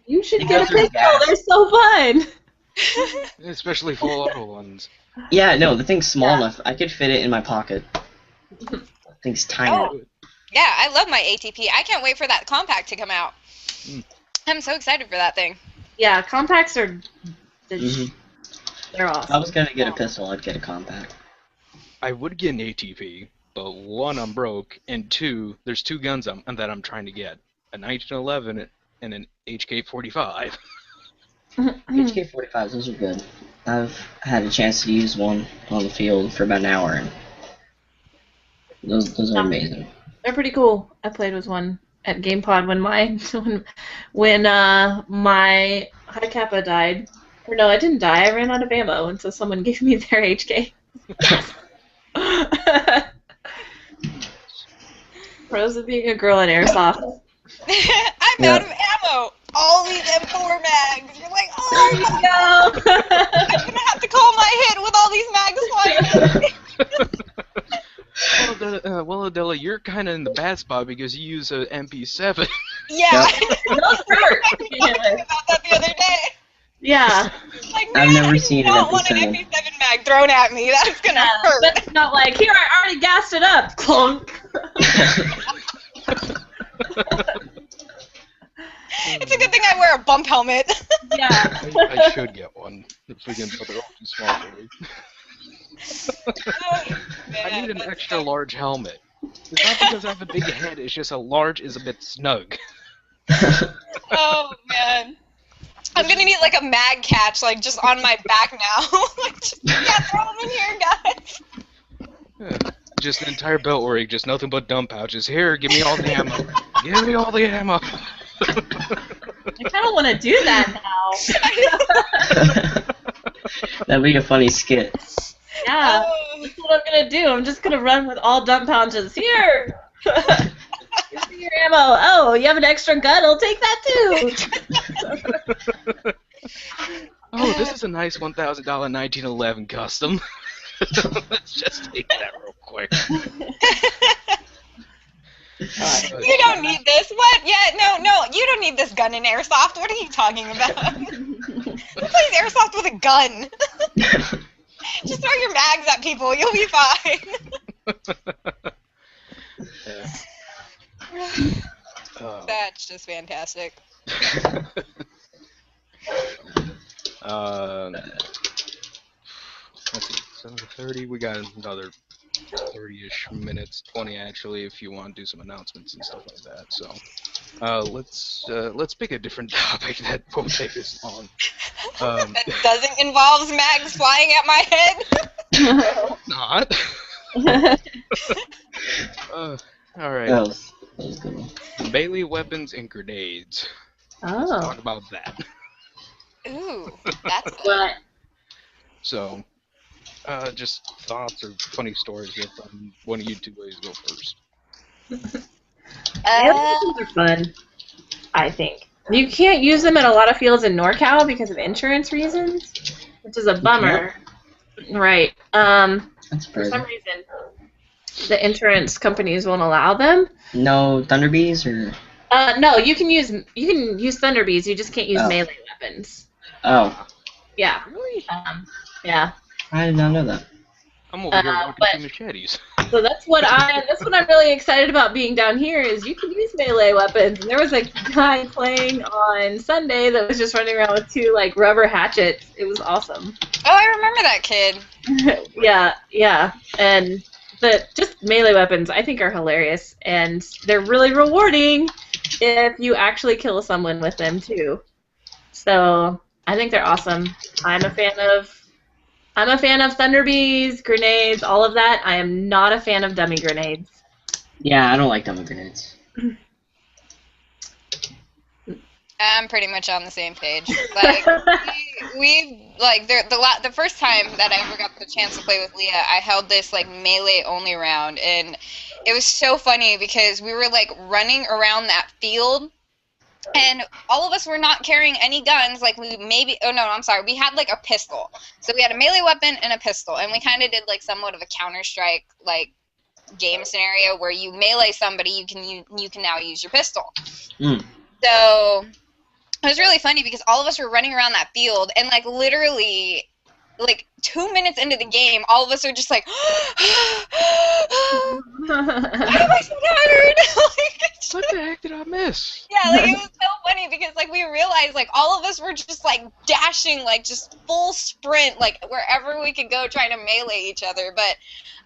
You should It get a goes through pistol. gas. They're so fun. Especially full auto ones. Yeah, no, the thing's small enough. I could fit it in my pocket. The thing's tiny. Oh. Yeah, I love my ATP. I can't wait for that compact to come out. I'm so excited for that thing. Yeah, compacts are. They're If awesome. I was gonna get a pistol, I'd get a compact. I would get an ATP, but 1, I'm broke, and 2, there's 2 guns that I'm trying to get. A 1911 and an HK-45. HK-45s, those are good. I've had a chance to use one on the field for about an hour, and those are amazing. They're pretty cool. I played with one at GamePod when my high kappa died. Or no, I didn't die. I ran out of ammo, and so someone gave me their HK. Pros of being a girl at airsoft. I'm out of ammo. All these M4 mags. You're like, oh my god. No. I'm gonna have to call my hit with all these mags flying Well, Adela, you're kind of in the bad spot because you use a MP7. Yeah. Those hurt. I was talking about that the other day. Yeah. Like, I've man, never I seen do an not want an MP7. MP7 mag thrown at me. That's gonna hurt. But it's not like, here, I already gassed it up. Clunk. It's a good thing I wear a bump helmet. Yeah. I should get one. If we can, but they're all too small for me. I need an extra large helmet. It's not because I have a big head, it's just a large is a bit snug. Oh, man. I'm gonna need like a mag catch, like just on my back now. Like, just, yeah, throw them in here, guys. Yeah. Just an entire belt rig, just nothing but dump pouches. Here, give me all the ammo. Give me all the ammo. I kind of want to do that now. That'd be a funny skit. Yeah. That's what I'm going to do. I'm just going to run with all dump pouches. Here. Give me your ammo. Oh, you have an extra gun? I'll take that too. Oh, this is a nice $1,000 1911 custom. Let's just take that real quick. You don't need this. What? Yeah, no, you don't need this gun in airsoft. What are you talking about? Who plays airsoft with a gun? Just throw your mags at people. You'll be fine. Yeah. That's just fantastic. Let's see, 7:30. We got another 30-ish minutes, 20 actually, if you want to do some announcements and stuff like that. So, let's pick a different topic that won't take us long. That doesn't involve mags flying at my head. Not. All right. That was a good one. Melee weapons and grenades. Let's Oh. talk about that. Ooh, that's What? So, just thoughts or funny stories here from one of you two ladies. Go first. Those are fun, I think. You can't use them at a lot of fields in NorCal because of insurance reasons, which is a bummer. Right. That's For pretty. some reason, the insurance companies won't allow them. No Thunderbees or? No, you can use Thunderbees. You just can't use Oh. melee weapons. Oh, Yeah. Really? Yeah. I did not know that. I'm over here working but- two machetes. So that's what I'm really excited about being down here is you can use melee weapons. And there was a guy playing on Sunday that was just running around with two like rubber hatchets. It was awesome. Oh, I remember that kid. Yeah. And just melee weapons I think are hilarious and they're really rewarding if you actually kill someone with them too. So I think they're awesome. I'm a fan of Thunderbees, grenades, all of that. I am not a fan of dummy grenades. Yeah, I don't like dummy grenades. I'm pretty much on the same page. Like we like the first time that I ever got the chance to play with Leah, I held this like melee only round, and it was so funny because we were like running around that field. And all of us were not carrying any guns, like we we had like a pistol. So we had a melee weapon and a pistol, and we kind of did like somewhat of a Counter-Strike like game scenario where you melee somebody, you can now use your pistol. Mm. So it was really funny because all of us were running around that field, and like literally like 2 minutes into the game, all of us are just like, why am I so tired? What the heck did I miss? Yeah, like it was so funny because like we realized like all of us were just like dashing, like just full sprint, like wherever we could go trying to melee each other. But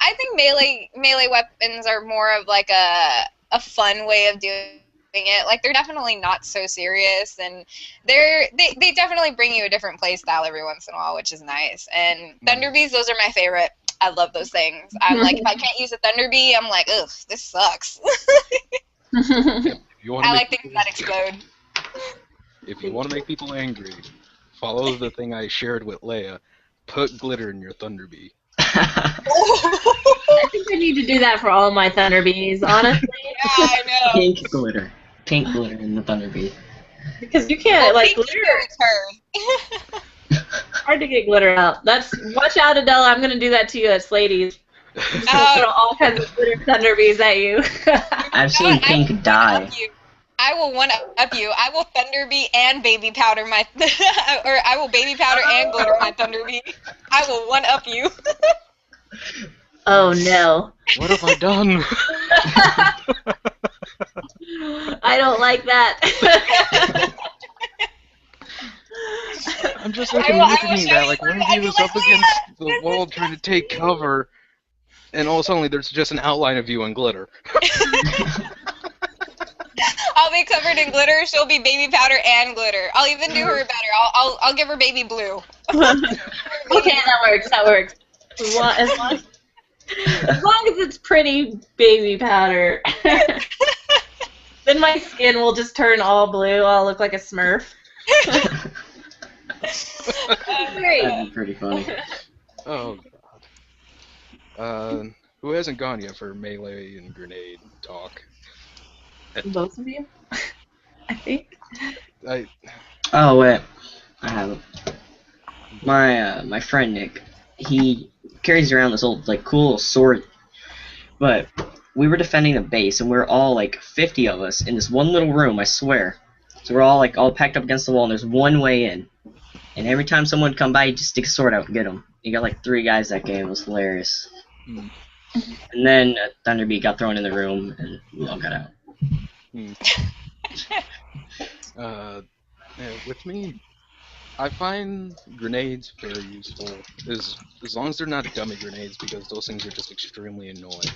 I think melee weapons are more of like a fun way of doing it. Like they're definitely not so serious, and they definitely bring you a different play style every once in a while, which is nice. And Thunderbees, those are my favorite. I love those things. I'm like, if I can't use a Thunderbee, I'm like, ugh, this sucks. If you want to I make like things people that explode. If you want to make people angry, follow the thing I shared with Leia. Put glitter in your Thunderbee. I think I need to do that for all my Thunderbees, honestly. Yeah, I know. Pink glitter. Pink glitter in the Thunderbee. Because you can't, Well, like, pink glitter. is her. hard to get glitter out. Watch out, Adela. I'm gonna do that to you at Slaydies. Just gonna throw all kinds of glitter thunder bees at you. Absolutely pink dye. I will one up you. I will thunder bee and baby powder my, or I will baby powder and glitter my thunder bee. I will one up you. Oh no. What have I done? I don't like that. I'm just like imagining that, like one of you is up against the wall trying to take cover, and all of a sudden there's just an outline of you in glitter. I'll be covered in glitter. She'll be baby powder and glitter. I'll even do her better. I'll give her baby blue. Okay, that works. As long as it's pretty baby powder. Then my skin will just turn all blue. I'll look like a Smurf. Great. That'd be pretty funny. Oh god. Who hasn't gone yet for melee and grenade talk? Both of you? I think. Oh wait, I have it. My friend Nick, he carries around this old like cool little sword, but we were defending the base and we were all like 50 of us in this one little room, I swear. So we're all like all packed up against the wall and there's one way in. And every time someone would come by, he'd just stick a sword out and get him. He got like 3 guys that game. It was hilarious. Hmm. And then Thunderbeat got thrown in the room and we all got out. With me, I find grenades very useful, as long as they're not dummy grenades, because those things are just extremely annoying.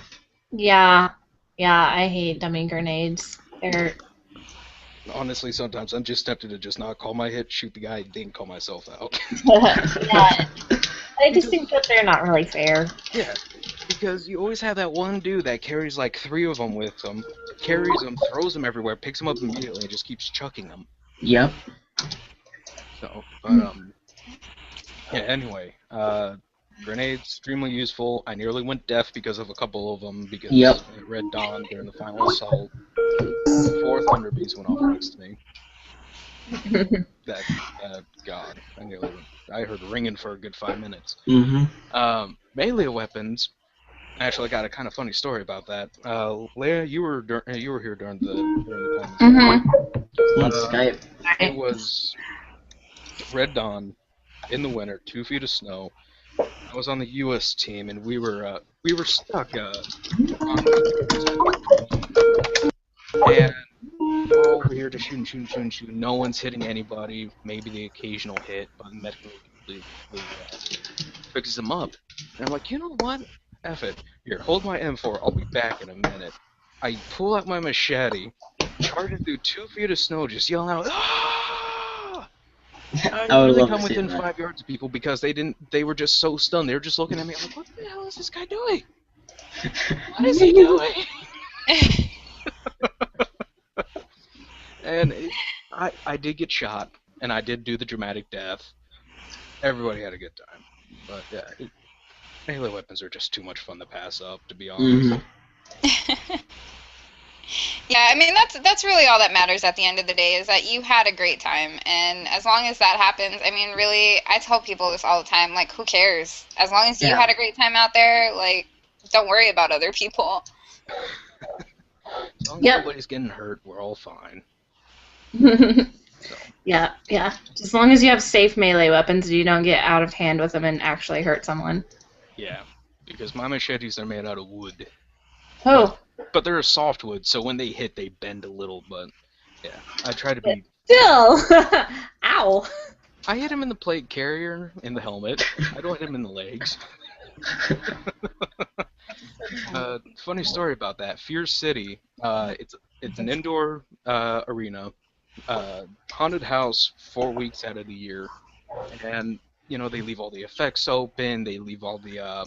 Yeah, I hate dummy grenades. They're Honestly, sometimes I'm just tempted to just not call my hit, shoot the guy, and then call myself out. yeah. I just think that they're not really fair. Yeah, because you always have that one dude that carries like 3 of them with him, carries them, throws them everywhere, picks them up immediately, and just keeps chucking them. Yep. So, but yeah. Anyway, grenades extremely useful. I nearly went deaf because of a couple of them because at Red Dawn during the final assault, 4 Thunder Bees went off next to me. God, I heard ringing for a good 5 minutes. Mm-hmm. Melee weapons. Actually, I got a kind of funny story about that. Leia, you were here during the time. On Skype. It was Red Dawn in the winter, 2 feet of snow. I was on the U.S. team, and we were stuck on and we're over here just shooting. No one's hitting anybody. Maybe the occasional hit, but medical fixes them up. And I'm like, you know what? F it. Here, hold my M4. I'll be back in a minute. I pull out my machete, charging through 2 feet of snow, just yelling out, "Ah!" I would really love come to see within that. 5 yards of people because they were just so stunned. They were just looking at me like, what the hell is this guy doing? What is he doing? And I did get shot, and I did do the dramatic death. Everybody had a good time. But yeah, melee weapons are just too much fun to pass up, to be honest. Yeah, I mean that's really all that matters at the end of the day is that you had a great time, and as long as that happens, I mean, really, I tell people this all the time, like, who cares? As long as you had a great time out there, like, don't worry about other people. As long as nobody's getting hurt, we're all fine. So. Yeah. As long as you have safe melee weapons and you don't get out of hand with them and actually hurt someone. Yeah, because my machetes are made out of wood. Oh. But they're a softwood, so when they hit, they bend a little, but yeah, I try to be... Still! Ow! I hit him in the plate carrier, in the helmet. I don't hit him in the legs. Funny story about that. Fear City, it's an indoor arena, haunted house 4 weeks out of the year, and, you know, they leave all the effects open, they leave all the...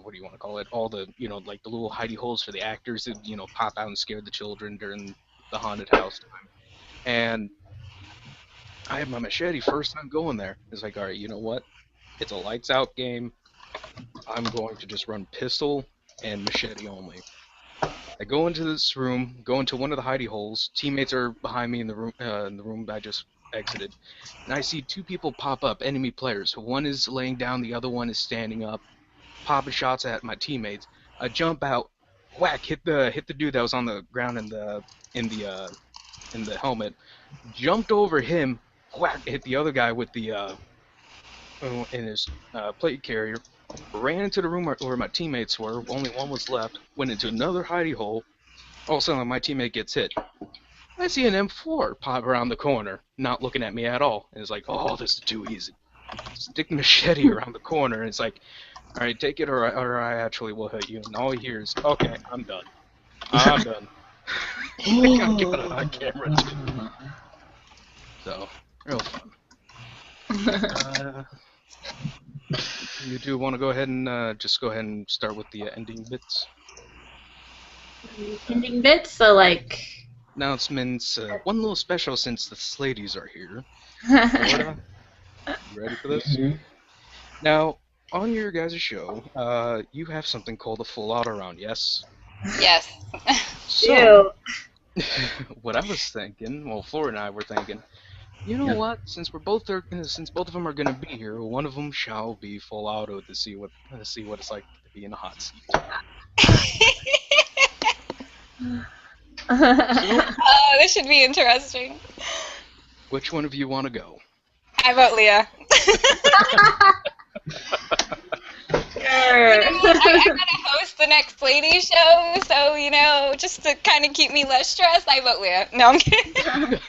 what do you want to call it? All the, you know, like the little hidey holes for the actors that, you know, pop out and scare the children during the haunted house time. And I had my machete first time going there. It's like, all right, you know what? It's a lights out game. I'm going to just run pistol and machete only. I go into this room, go into one of the hidey holes. Teammates are behind me in the room. I just exited, and I see two people pop up, enemy players. One is laying down, the other one is standing up, popping shots at my teammates. I jump out, whack, hit the dude that was on the ground in the helmet, jumped over him, whack, hit the other guy with the in his plate carrier, ran into the room where my teammates were. Only one was left. Went into another hidey hole. All of a sudden, my teammate gets hit. I see an M4 pop around the corner, not looking at me at all. And it's like, oh, this is too easy. Stick the machete around the corner, and it's like, all right, take it, or I actually will hit you. And all he hears, okay, I'm done. I'm done. I got got it on camera too. So, real fun. You do want to go ahead and just go ahead and start with the ending bits? Ending bits, so like... Announcements. One little special since the Slaydies are here. Florida, you ready for this? Mhm. Now, on your guys' show, you have something called a full auto round, yes? Yes. So, what I was thinking, well, Flora and I were thinking, you know Yep. what? Since both of them are going to be here, one of them shall be full auto to see what it's like to be in a hot seat. Oh, this should be interesting. Which one of you want to go? I vote Leah. Sure. I gotta host the next Slaydies show, so just to kind of keep me less stressed, I vote Leah. No, I'm kidding.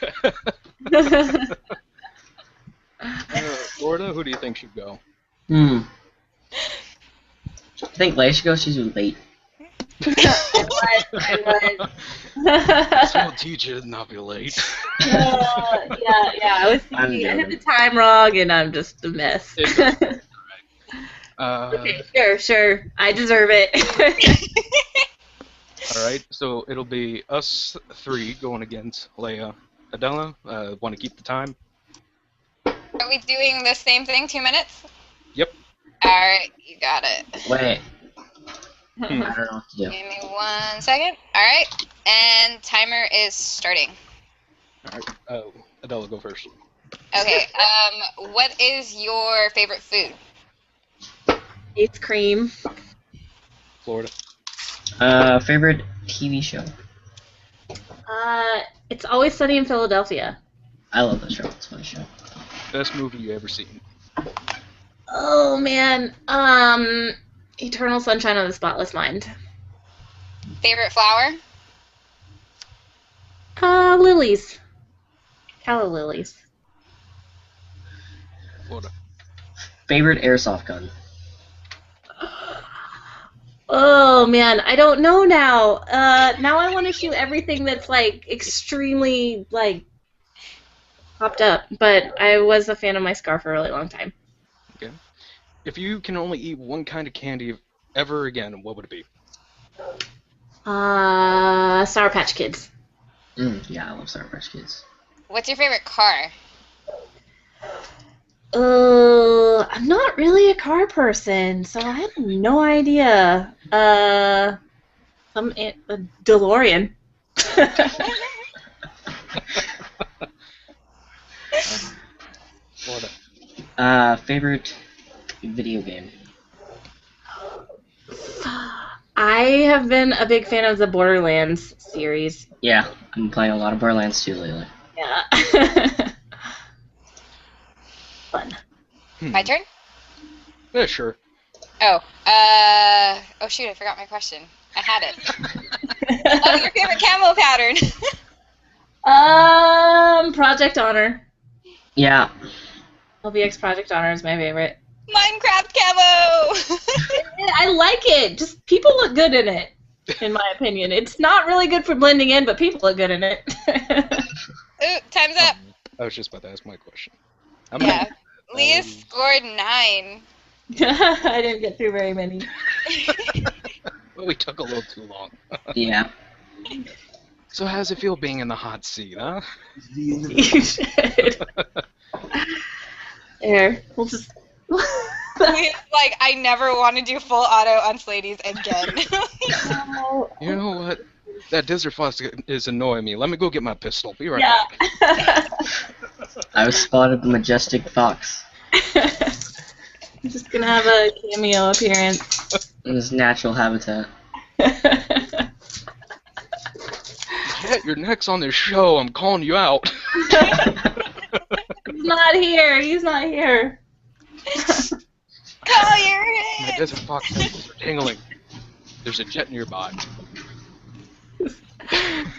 Florida, who do you think should go? I think Leia should go. She's late. I was. I'll teach you to not be late. Yeah. I was thinking, I had the time wrong, and I'm just a mess. Okay, sure. I deserve it. Alright, so it'll be us three going against Leia. Adela, want to keep the time? Are we doing the same thing, 2 minutes? Yep. Alright, you got it. Wait. I don't know what to do. Give me 1 second. Alright, and timer is starting. Alright, Adela, go first. Okay, what is your favorite food? Ice cream. Florida. Favorite TV show? It's Always Sunny in Philadelphia. I love that show. It's a funny show. Best movie you ever seen? Oh man, Eternal Sunshine of the Spotless Mind. Favorite flower? Lilies. Calla lilies. Florida. Favorite airsoft gun? Oh man, I don't know now. Now I want to shoot everything that's like extremely like popped up, but I was a fan of my scar for a really long time. Okay. If you can only eat one kind of candy ever again, what would it be? Sour Patch Kids. Yeah, I love Sour Patch Kids. What's your favorite car? I'm not really a car person, so I have no idea. A DeLorean. Florida. Favorite video game? I have been a big fan of the Borderlands series. Yeah, I've been playing a lot of Borderlands 2 lately. Yeah. Fun. My turn? Yeah, sure. Oh, oh shoot, I forgot my question. I had it. Oh, your favorite camo pattern? Project Honor. Yeah. LBX Project Honor is my favorite. Minecraft camo! I like it. Just people look good in it, in my opinion. It's not really good for blending in, but people look good in it. Ooh, time's up. I was just about to ask my question. Yeah. Leah scored 9. I didn't get through very many. Well, we took a little too long. Yeah. So how does it feel being in the hot seat, huh? You should. There. We'll just... Leah's like, I never want to do full auto on Slaydies again. You know what? That desert flask is annoying me. Let me go get my pistol. Be right Yeah. back. I was spotted the majestic fox I'm just gonna have a cameo appearance. in his natural habitat. Jet, you're next on this show. I'm calling you out. He's not here. He's not here. Call your My in. desert fox senses are tingling. There's a jet nearby.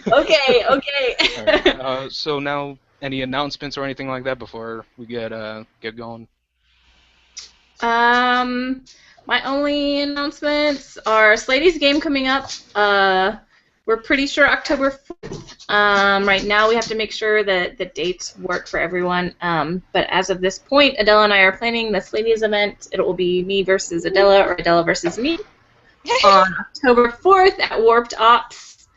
Okay. Alright, so now, any announcements or anything like that before we get going? My only announcements are Slaydies game coming up. We're pretty sure October 4th. Right now we have to make sure that the dates work for everyone. But as of this point, Adela and I are planning the Slaydies event. It will be me versus Adela or Adela versus me on October 4th at Warped Ops.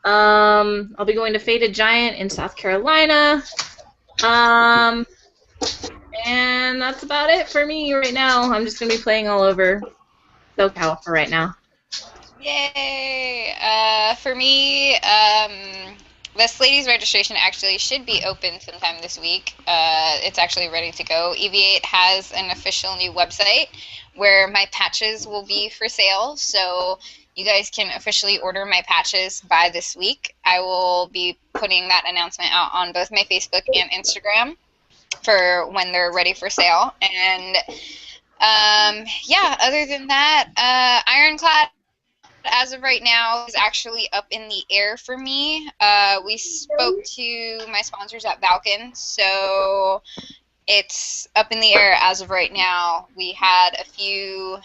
I'll be going to Faded Giant in South Carolina. And that's about it for me right now. I'm just going to be playing all over SoCal for right now. Yay! For me, the Slaydies registration actually should be open sometime this week. It's actually ready to go. EV8 has an official new website where my patches will be for sale, so you guys can officially order my patches by this week. I will be putting that announcement out on both my Facebook and Instagram for when they're ready for sale. And yeah, other than that, Ironclad as of right now is actually up in the air for me. We spoke to my sponsors at Valken, so it's up in the air as of right now. We had a few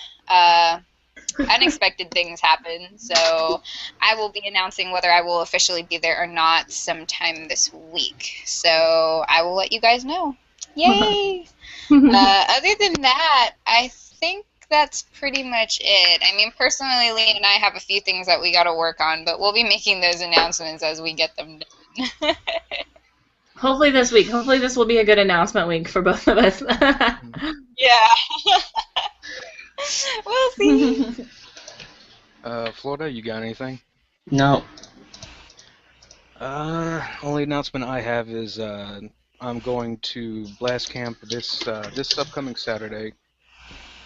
unexpected things happen, so I will be announcing whether I will officially be there or not sometime this week. So I will let you guys know. Yay! Other than that, I think that's pretty much it. I mean, personally, Lee and I have a few things that we got to work on, but we'll be making those announcements as we get them done. Hopefully this week. Hopefully this will be a good announcement week for both of us. Yeah. We'll see. Florida, you got anything? No. Only announcement I have is I'm going to Blast Camp this upcoming Saturday.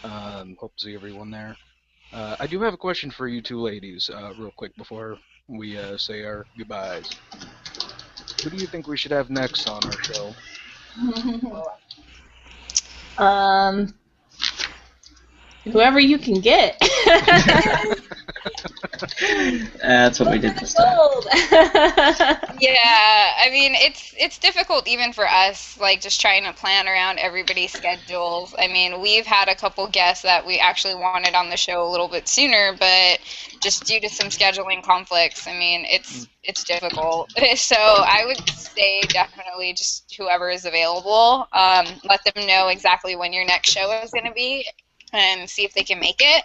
Hope to see everyone there. I do have a question for you two ladies, real quick before we say our goodbyes. Who do you think we should have next on our show? Whoever you can get. That's what we did this time. Yeah, I mean, it's difficult even for us, like just trying to plan around everybody's schedules. I mean, we've had a couple guests that we actually wanted on the show a little bit sooner, but just due to some scheduling conflicts, I mean, it's difficult. So I would say definitely just whoever is available. Let them know exactly when your next show is going to be and see if they can make it.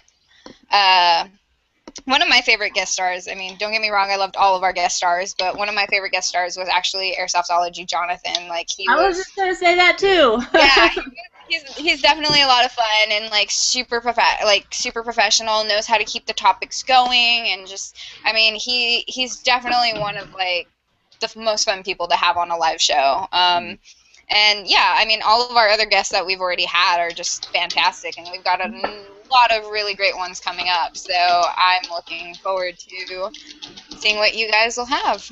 One of my favorite guest stars, I mean, don't get me wrong, I loved all of our guest stars, but one of my favorite guest stars was actually Airsoftology Jonathan. Like, I was just going to say that too. Yeah, he's definitely a lot of fun and like super professional, knows how to keep the topics going, and just, I mean, he's definitely one of like the most fun people to have on a live show. And yeah, I mean, all of our other guests that we've already had are just fantastic, and we've got a lot of really great ones coming up. So I'm looking forward to seeing what you guys will have.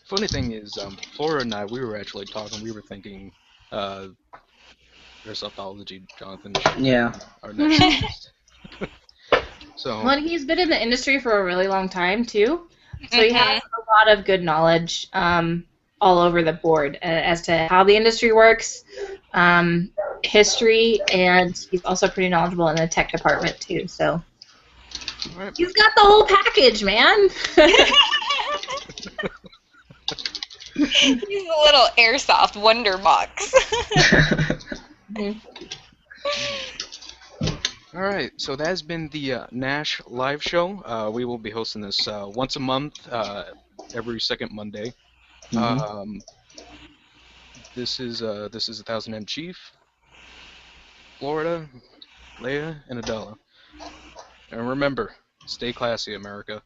Funny thing is, Flora and I, we were actually talking. We were thinking, Airsoftology Jonathan should be Yeah. our next guest. So. Well, he's been in the industry for a really long time too, so he has a lot of good knowledge all over the board as to how the industry works, history, and he's also pretty knowledgeable in the tech department too. So Right. he's got the whole package, man. He's a little airsoft wonder box. All right, so that has been the N.A.S.H live show. We will be hosting this once a month, every second Monday. This is the 1000M Chief, Florida, Leia, and Adela. And remember, stay classy, America.